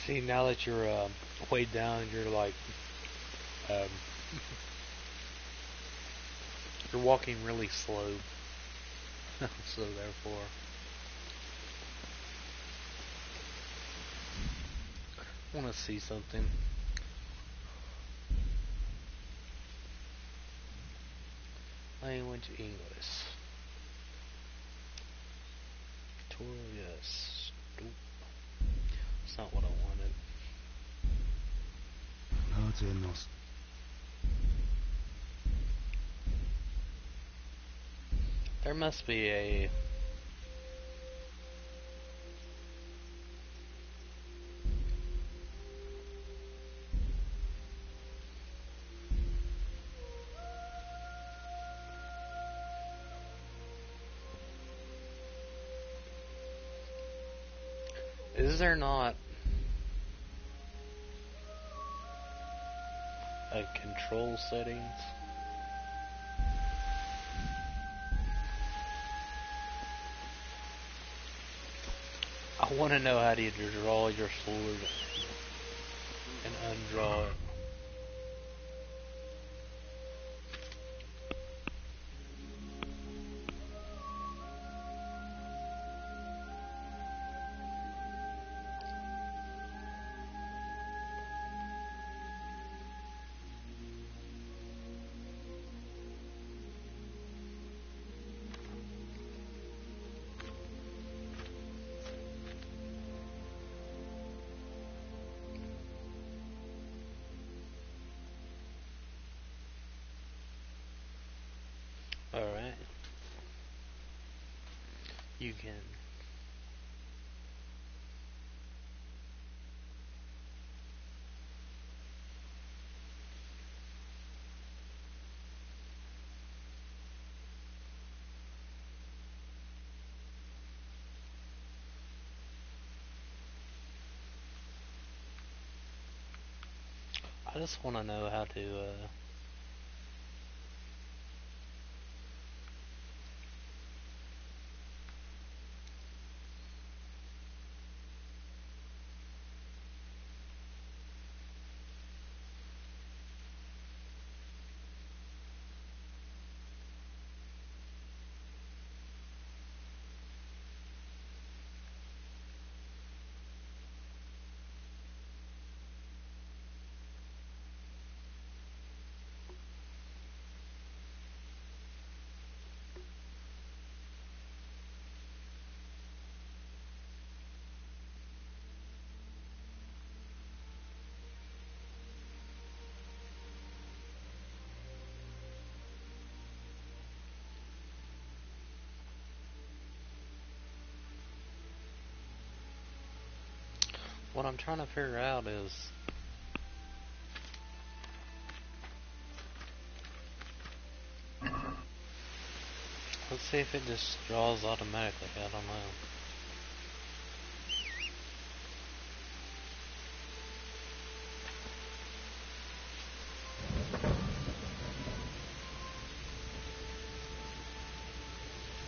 See, now that you're weighed down, you're like, um, you're walking really slow. So therefore, I want to see something. Language English. Victorious. Nope. That's not what I wanted. There must be a... Is there not a control settings? I want to know how to draw your sword and undraw it. Alright. You can. I just want to know how to, what I'm trying to figure out is, let's see if it just draws automatically. I don't know.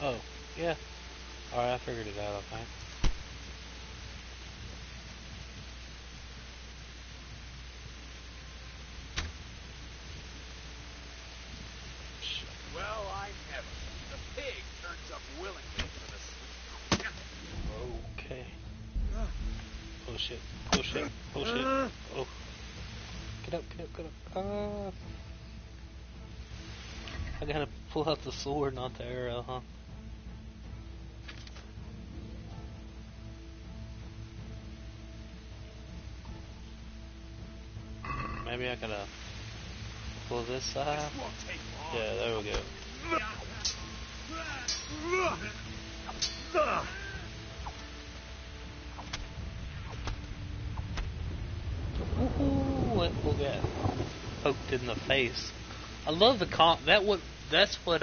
Oh, yeah. Alright, I figured it out, I think. Well, I never. The pig turns up willingly for the... Okay. Oh shit. Oh shit. Oh shit. Oh. Get up, get up, get up. I gotta pull out the sword, not the arrow, huh? Maybe I gotta pull this side. Yeah, there we go. Woohoo! We'll get poked in the face. I love the that's what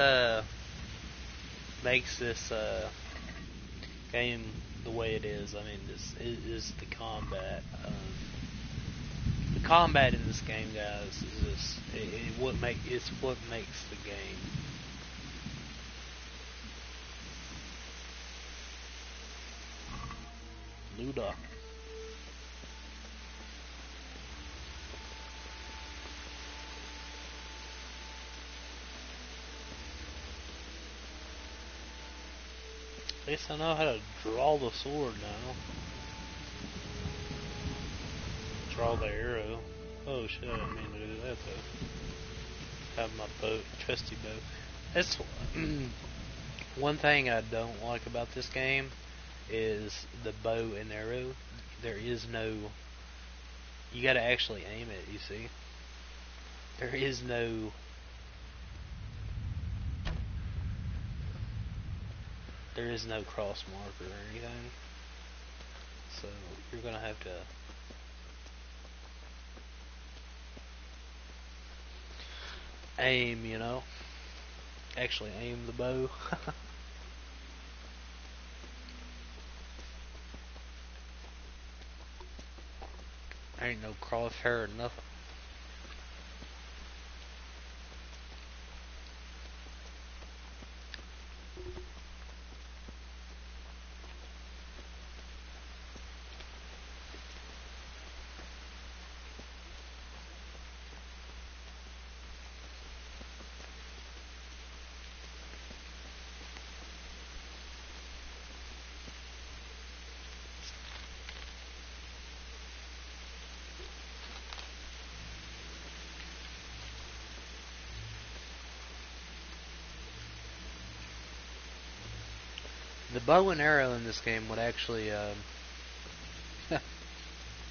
makes this game the way it is. I mean, this is the combat. The combat in this game, guys, is just it's what makes the game. Luda. At least I know how to draw the sword now. Draw the arrow. Oh shit, I didn't mean to do that though. Have my bow, trusty bow. That's one thing I don't like about this game is the bow and arrow. There is no. You gotta actually aim it, you see. There is no. There is no cross marker or anything. So you're gonna have to aim, you know. Actually aim the bow. Ain't no crosshair or nothing. the bow and arrow in this game would actually,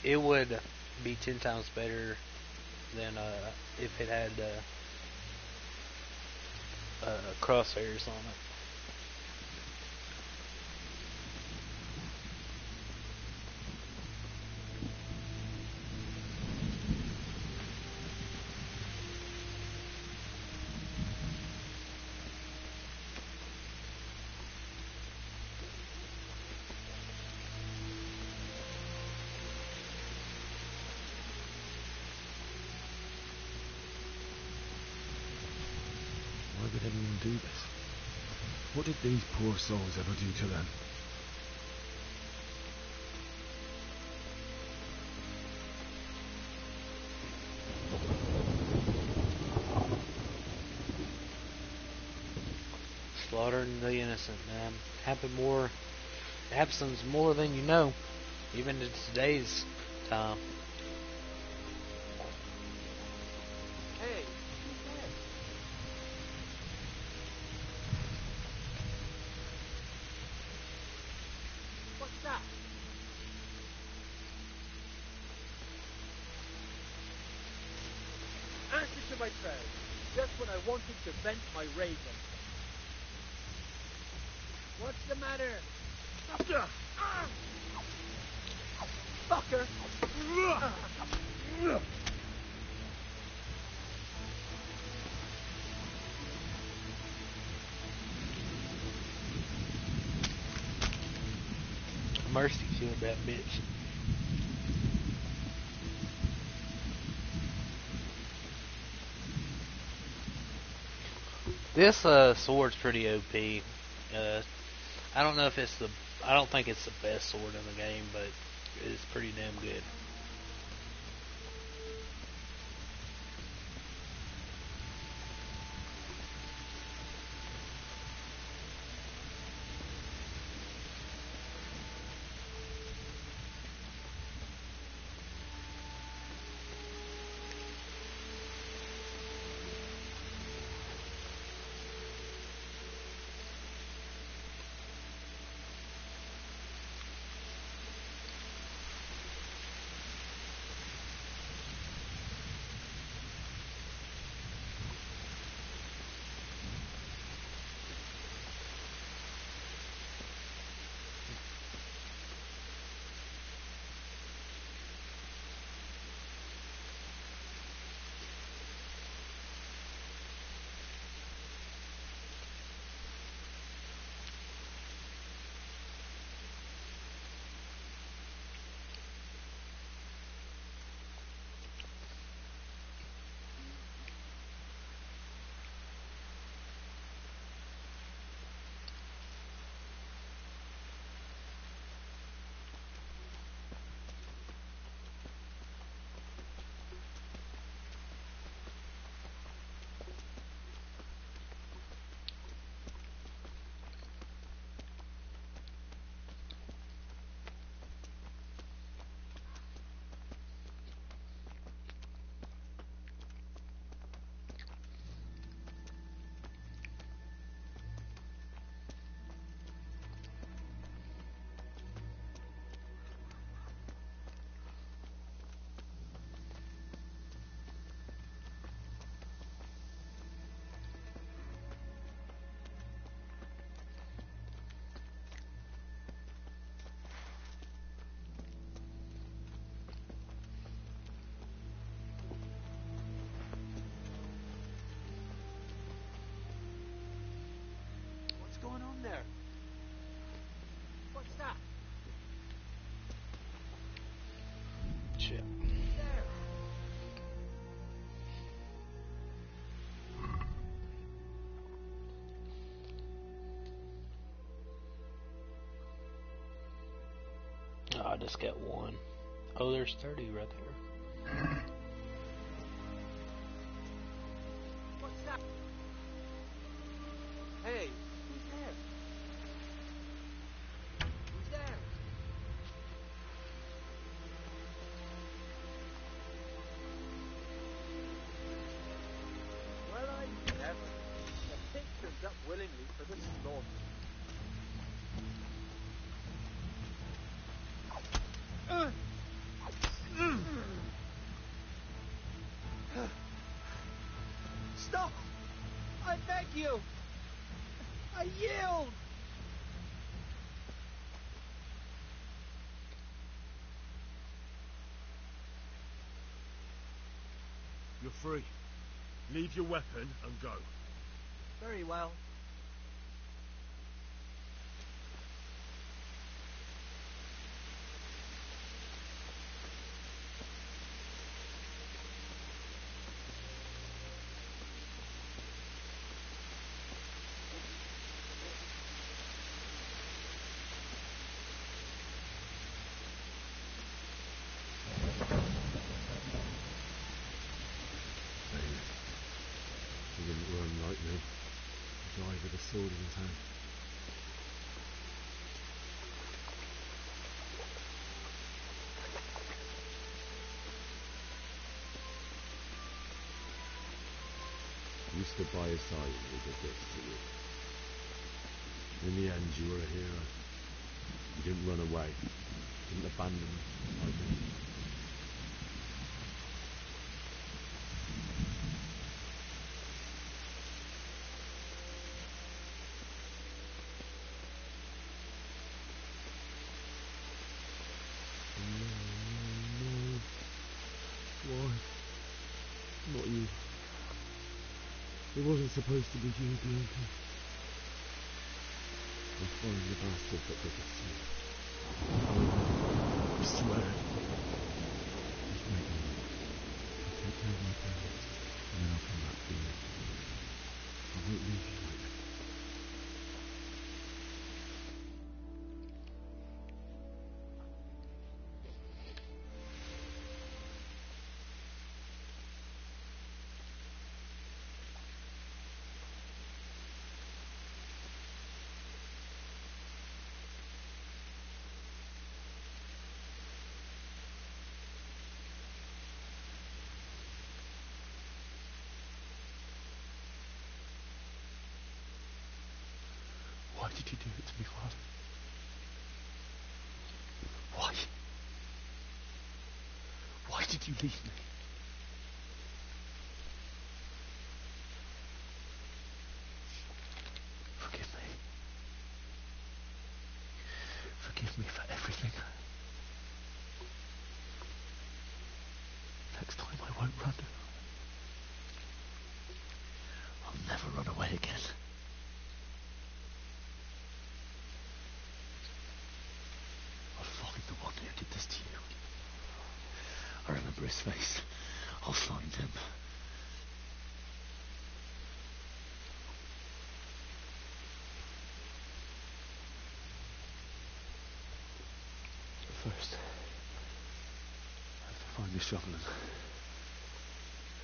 it would be 10 times better than if it had crosshairs on it. Why would anyone do this? What did these poor souls ever do to them? Slaughtering the innocent, man. Happens more than you know, even in today's time. Hey, who's there? What's that? Answer to my prayers, just when I wanted to vent my rage on you. What's the matter? Fucker! Mercy killed that bitch. This sword's pretty OP. I don't know if it's I don't think it's the best sword in the game, but it's pretty damn good. What's going on there? What's that? Shit. There. Oh, I just got one. Oh, there's 30 right there. What's that? Hey, who's there? Who's there? Well, I never. The pig turns up willingly for the slaughter. you! I yield! You're free. Leave your weapon and go. Very well. He didn't run like me. He died with a sword in his hand. You stood by his side and he did this to you. In the end, you were a hero. You didn't run away. You didn't abandon him like me. No. Why? Not you. It wasn't supposed to be you, Bianca. I'll find the bastard that did it to you. I swear it. Just wait a minute. I'll take care of my parents, and then I'll come back for you. I won't leave you like this. Why did you do it to me, Father? Why? Why did you leave me? Forgive me. Forgive me for everything. Next time I won't run. I'll never run away again. I'll find the one who did this to you. I remember his face. I'll find him. But first, I have to find this shovel and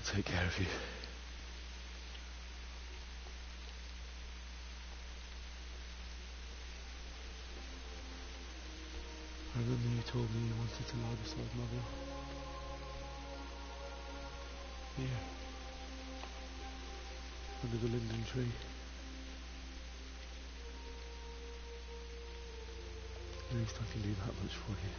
take care of you. I remember you told me you wanted to lie beside Mother. Here. Under the linden tree. At least I can do that much for you.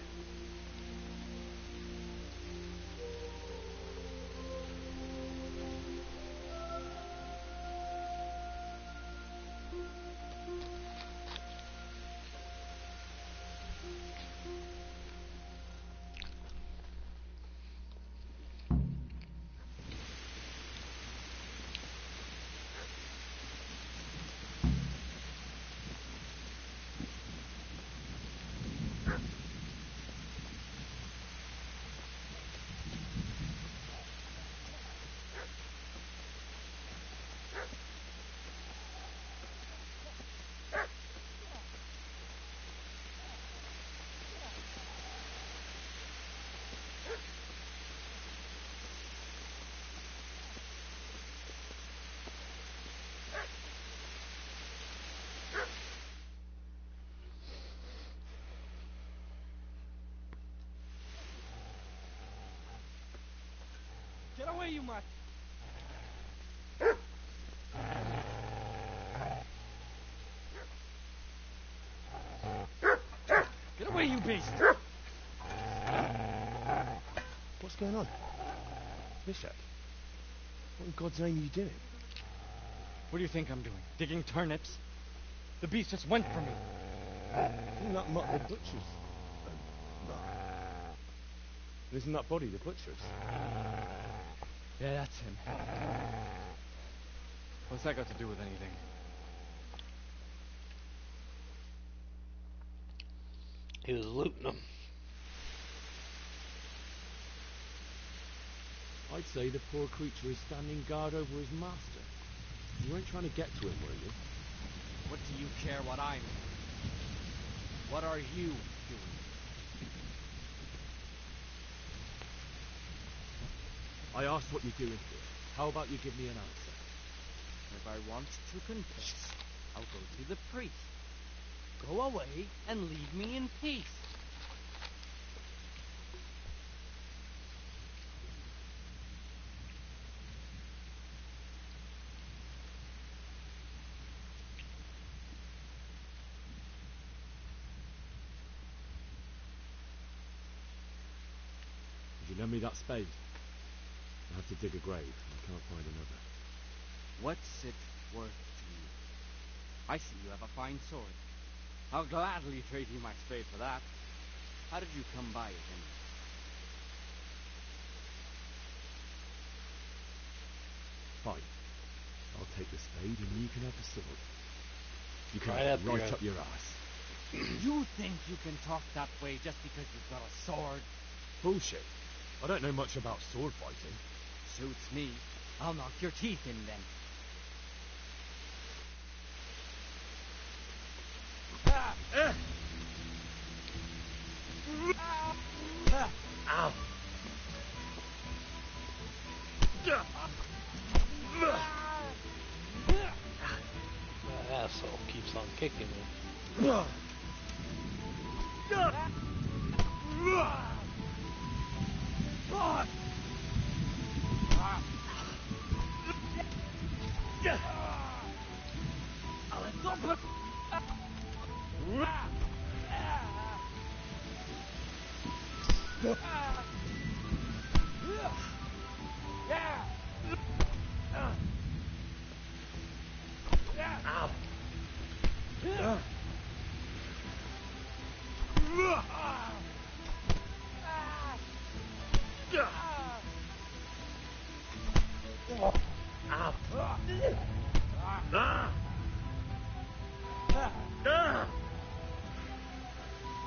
Get away, you mutt! Get away, you beast! What's going on? Bishop? What in God's name are you doing? What do you think I'm doing? Digging turnips? The beast just went for me. Isn't that Mutt the butcher's? Mutt. Isn't that body the butcher's? Yeah, that's him. What's that got to do with anything? He was looting them. I'd say the poor creature is standing guard over his master. You weren't trying to get to him, were you? What do you care what I'm doing? What are you doing? I asked what you're doing here. How about you give me an answer? If I want to confess, I'll go to the priest. Go away and leave me in peace. Would you lend me that spade? I have to dig a grave. I can't find another. What's it worth to you? I see you have a fine sword. I'll gladly trade you my spade for that. How did you come by it, anyway? Fine. I'll take the spade and you can have the sword. You can Right have up it right your- up your ass. You think you can talk that way just because you've got a sword? Bullshit. I don't know much about sword fighting. Suits me. I'll knock your teeth in then. Ow. That asshole keeps on kicking me. Ow. Ow.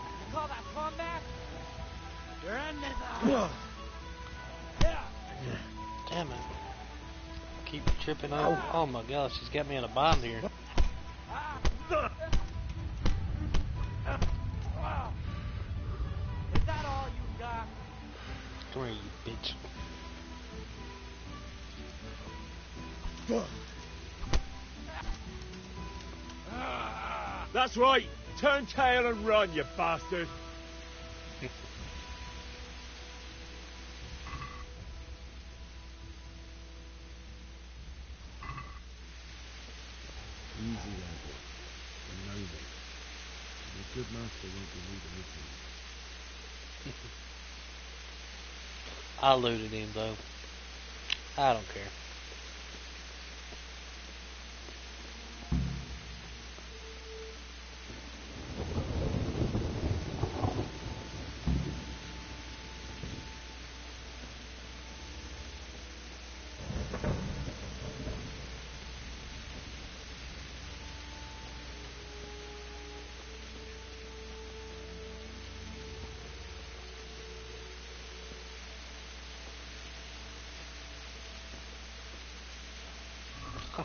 You call that combat? Your end is up. Damn it. Keep tripping over. Oh my gosh, she's got me in a bind here. Is that all you got? Come here, you bitch. That's right. Turn tail and run, you bastard. Easy there, boy. You know me. A good master won't be leaving his men. I looted him though. I don't care.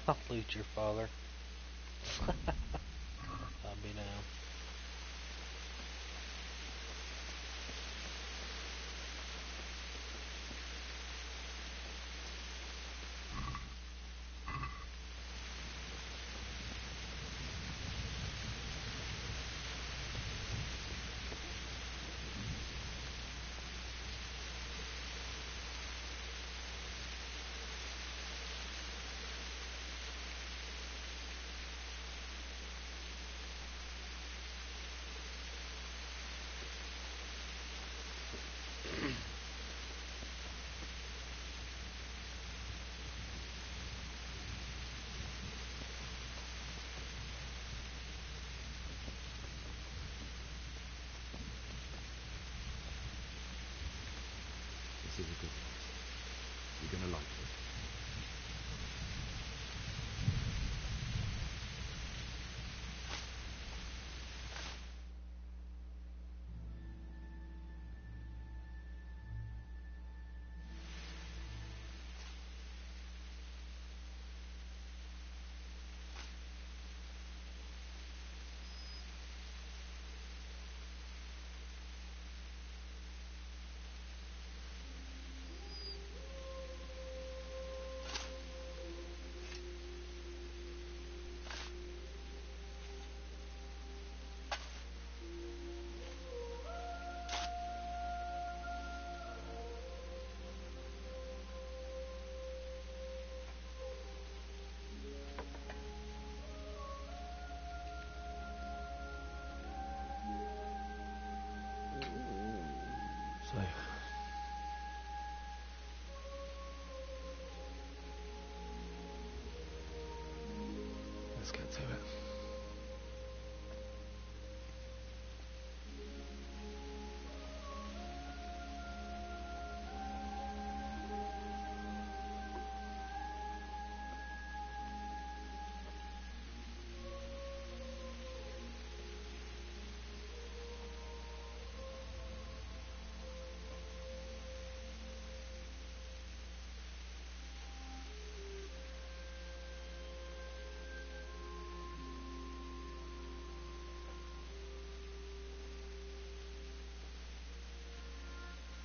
I'll loot your father. I'll be now. slave. Let's get to it.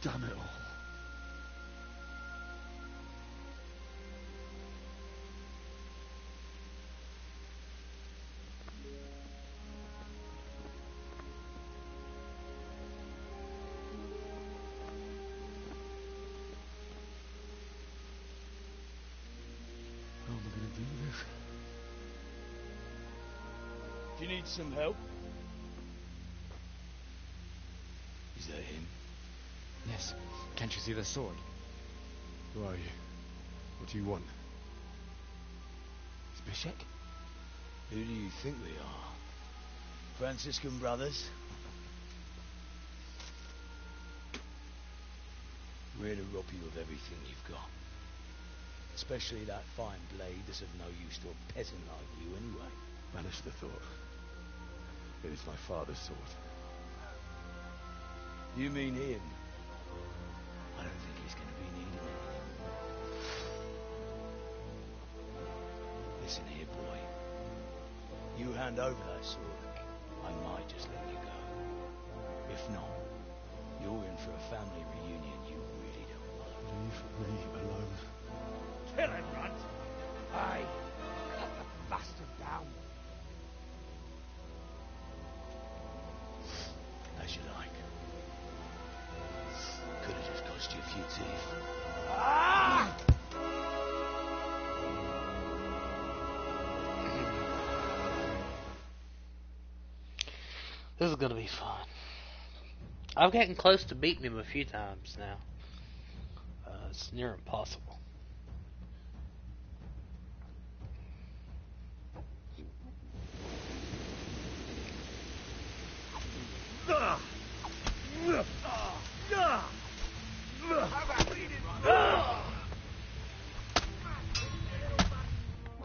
Damn it all. How am I going to do this? Do you need some help? Is that him? Yes. Can't you see the sword? Who are you? What do you want? It's Bishek? Who do you think we are? Franciscan brothers? We're here to rob you of everything you've got. Especially that fine blade that's of no use to a peasant like you anyway. Banish the thought. It is my father's sword. You mean him? I don't think he's going to be needing it anymore. Listen here, boy. You hand over that sword, I might just let you go. If not, you're in for a family reunion you really don't want. Leave me alone. Kill him, Runt! Aye! Cut the bastard down! As you like. Could have just cost you a few teeth. Ah! This is gonna be fun. I've gotten close to beating him a few times now. It's near impossible.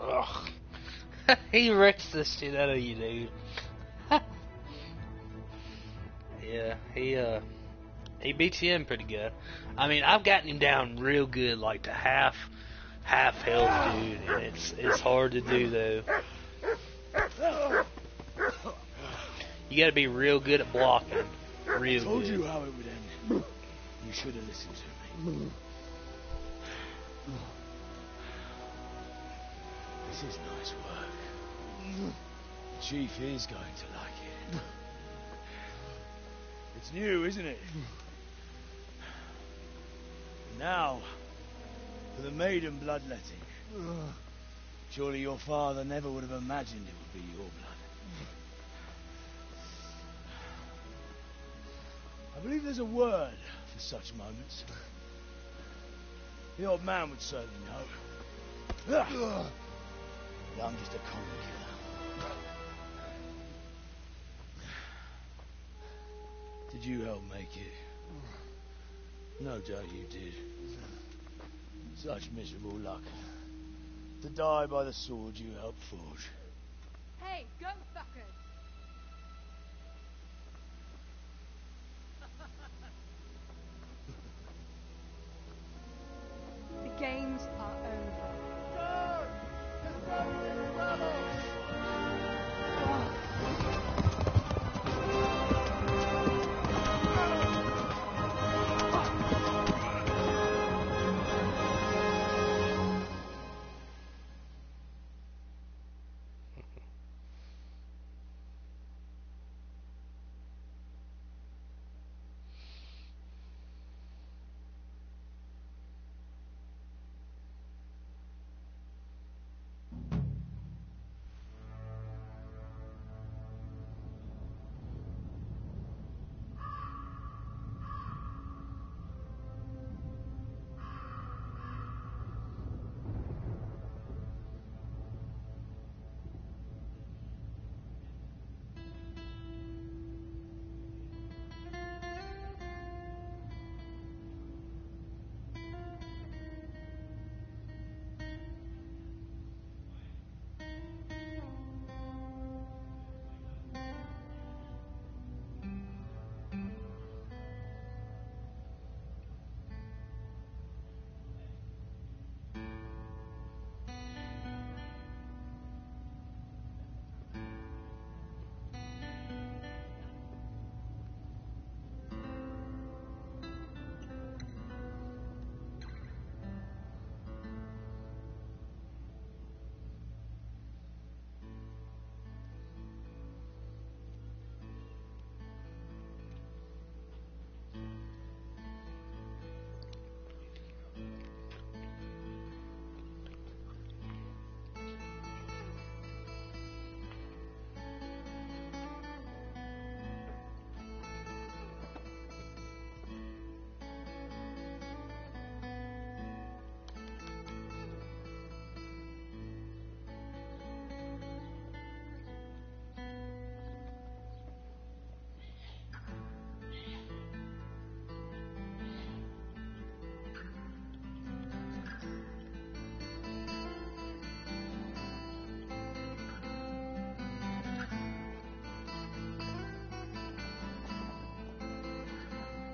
Ugh. He wrecks the shit out of you, dude. Yeah, he beats you in pretty good. I mean, I've gotten him down real good, like to half health, dude. And it's hard to do though. You got to be real good at blocking. Real I told good. you how it would end. You should have listened to me. This is nice work. The chief is going to like it. It's new, isn't it? Now, for the maiden bloodletting. Surely your father never would have imagined it would be your blood. I believe there's a word for such moments. The old man would certainly know. But I'm just a common killer. Did you help make it? No doubt you did. Such miserable luck. To die by the sword you helped forge. Hey, go fuckers! The games are over.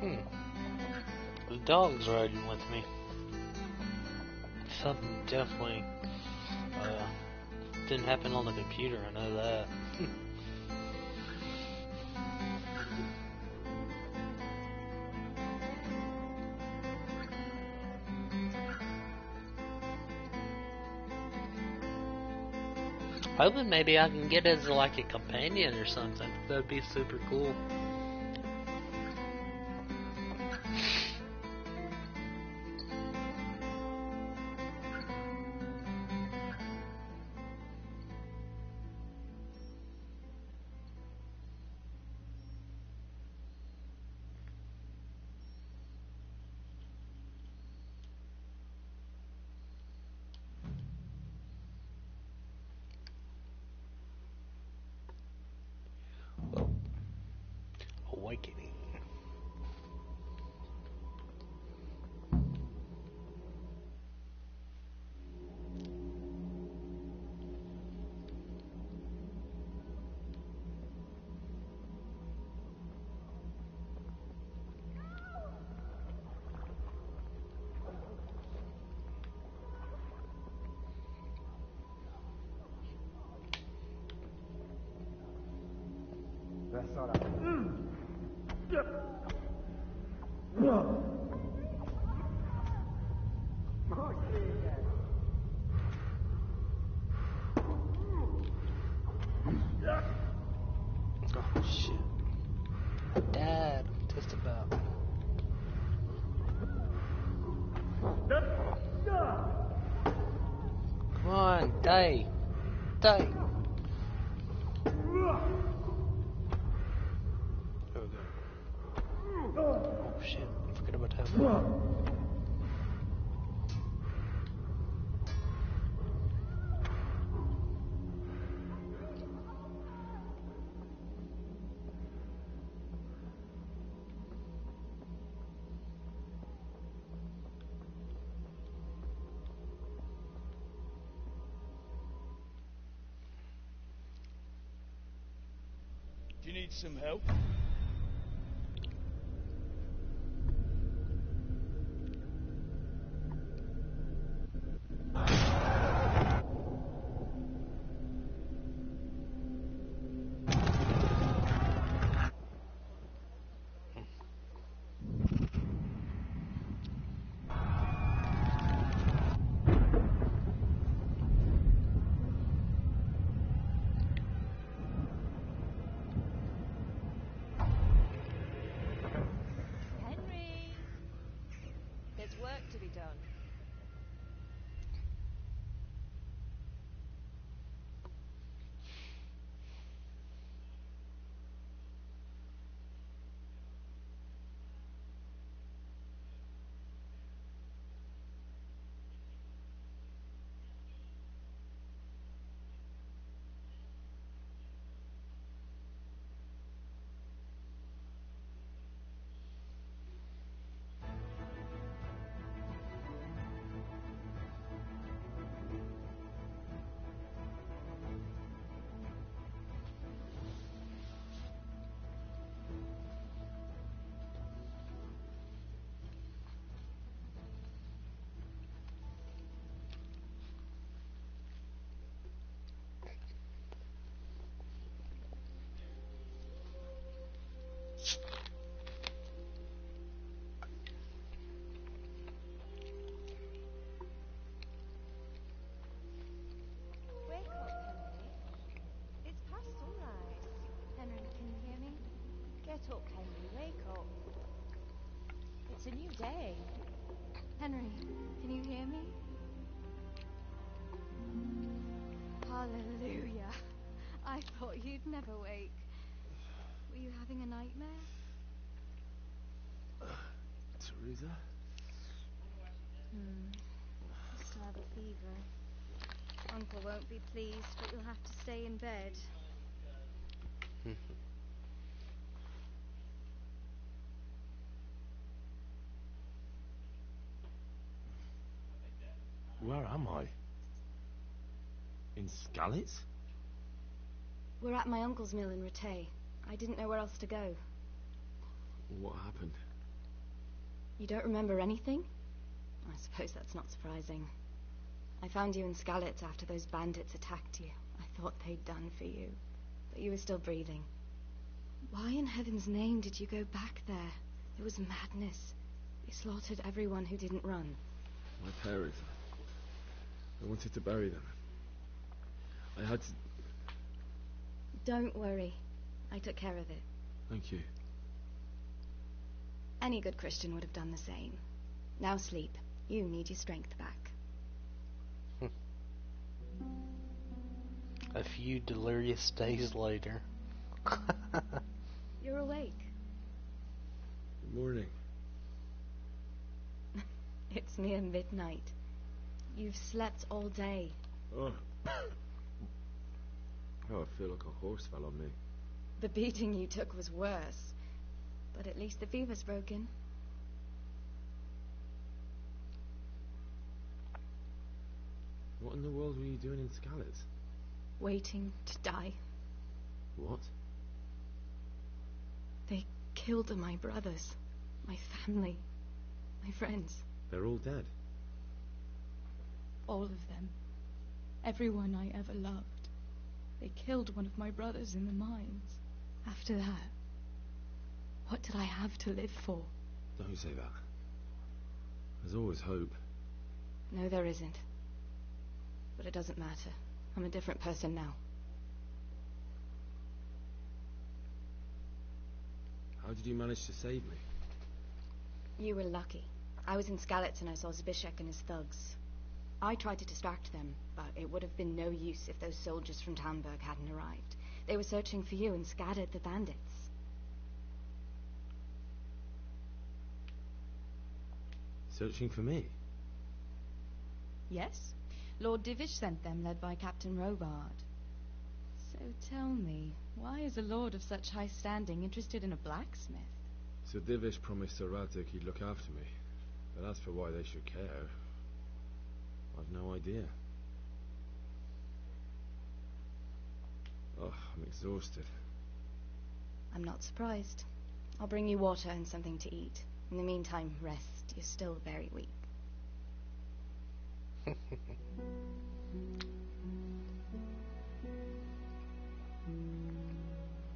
The dog's riding with me. Something definitely didn't happen on the computer, I know that. Hoping maybe I can get as like a companion or something. That'd be super cool. Awakening. That's all right. Oh shit. I died. Just about. Come on, die. Die. Oh shit, forget about that. Do you need some help? Henry! There's work to be done. Wake up, Henry. It's past sunrise. Henry, can you hear me? Get up, Henry. Wake up. It's a new day. Henry, can you hear me? Hallelujah. I thought you'd never wake. Were you having a nightmare? Teresa? You still have a fever. Uncle won't be pleased, but you'll have to stay in bed. Where am I? In Skalitz? We're at my uncle's mill in Rattay. I didn't know where else to go. What happened? You don't remember anything? I suppose that's not surprising. I found you in Skalitz after those bandits attacked you. I thought they'd done for you, but you were still breathing. Why in heaven's name did you go back there? It was madness. They slaughtered everyone who didn't run. My parents. I wanted to bury them. I had to... Don't worry. I took care of it. Thank you. Any good Christian would have done the same. Now sleep. You need your strength back. A few delirious days later. You're awake. Good morning. It's near midnight. You've slept all day. Oh. Oh, I feel like a horse fell on me. The beating you took was worse. But at least the fever's broken. What in the world were you doing in Skalitz? Waiting to die. What? They killed my brothers, my family, my friends. They're all dead. All of them. Everyone I ever loved. They killed one of my brothers in the mines. After that, what did I have to live for? Don't say that. There's always hope. No, there isn't. But it doesn't matter. I'm a different person now. How did you manage to save me? You were lucky. I was in Skalitz and I saw Zbyszek and his thugs. I tried to distract them, but it would have been no use if those soldiers from Talmberg hadn't arrived. They were searching for you and scattered the bandits. Searching for me? Yes. Lord Divish sent them, led by Captain Robard. So tell me, why is a lord of such high standing interested in a blacksmith? Sir Divish promised Sir Radzik he'd look after me. But as for why they should care, I've no idea. Oh, I'm exhausted. I'm not surprised. I'll bring you water and something to eat. In the meantime, rest. You're still very weak.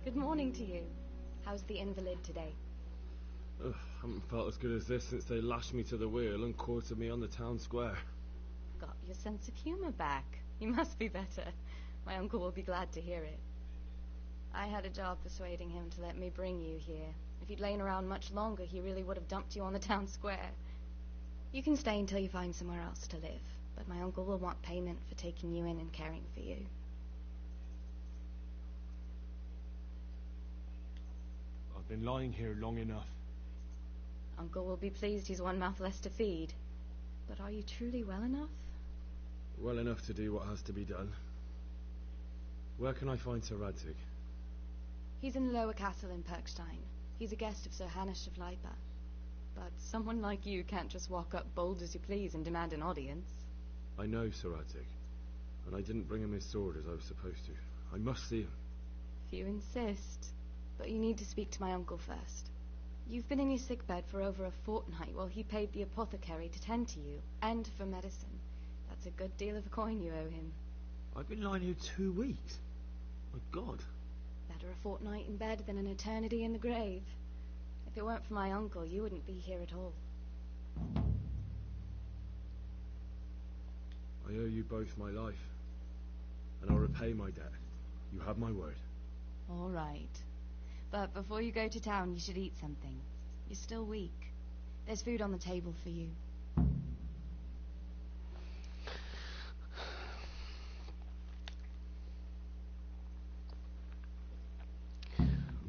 Good morning to you. How's the invalid today? Ugh, haven't felt as good as this since they lashed me to the wheel and quartered me on the town square. Got your sense of humor back. You must be better. My uncle will be glad to hear it. I had a job persuading him to let me bring you here. If you'd lain around much longer, he really would have dumped you on the town square. You can stay until you find somewhere else to live, but my uncle will want payment for taking you in and caring for you. I've been lying here long enough. Uncle will be pleased he's one mouth less to feed. But are you truly well enough? Well enough to do what has to be done. Where can I find Sir Radzik? He's in the lower castle in Perkstein. He's a guest of Sir Hanush of Leipa. But someone like you can't just walk up bold as you please and demand an audience. I know Sir Radzik, and I didn't bring him his sword as I was supposed to. I must see him. If you insist. But you need to speak to my uncle first. You've been in your sickbed for over a fortnight while he paid the apothecary to tend to you, and for medicine. That's a good deal of coin you owe him. I've been lying here 2 weeks. My God. Better a fortnight in bed than an eternity in the grave. If it weren't for my uncle, you wouldn't be here at all. I owe you both my life, and I'll repay my debt. You have my word. All right. But before you go to town, you should eat something. You're still weak. There's food on the table for you.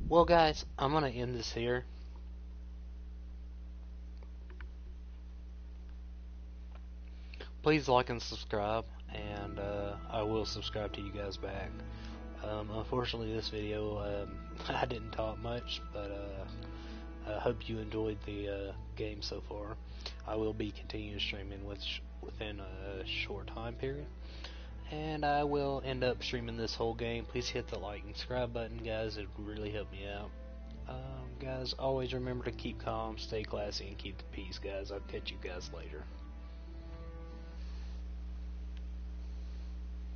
Well, guys, I'm going to end this here. Please like and subscribe, and I will subscribe to you guys back. Unfortunately, this video, I didn't talk much, but I hope you enjoyed the game so far. I will be continuing streaming within a short time period, and I will end up streaming this whole game. Please hit the like and subscribe button, guys. It would really help me out. Guys, always remember to keep calm, stay classy, and keep the peace, guys. I'll catch you guys later.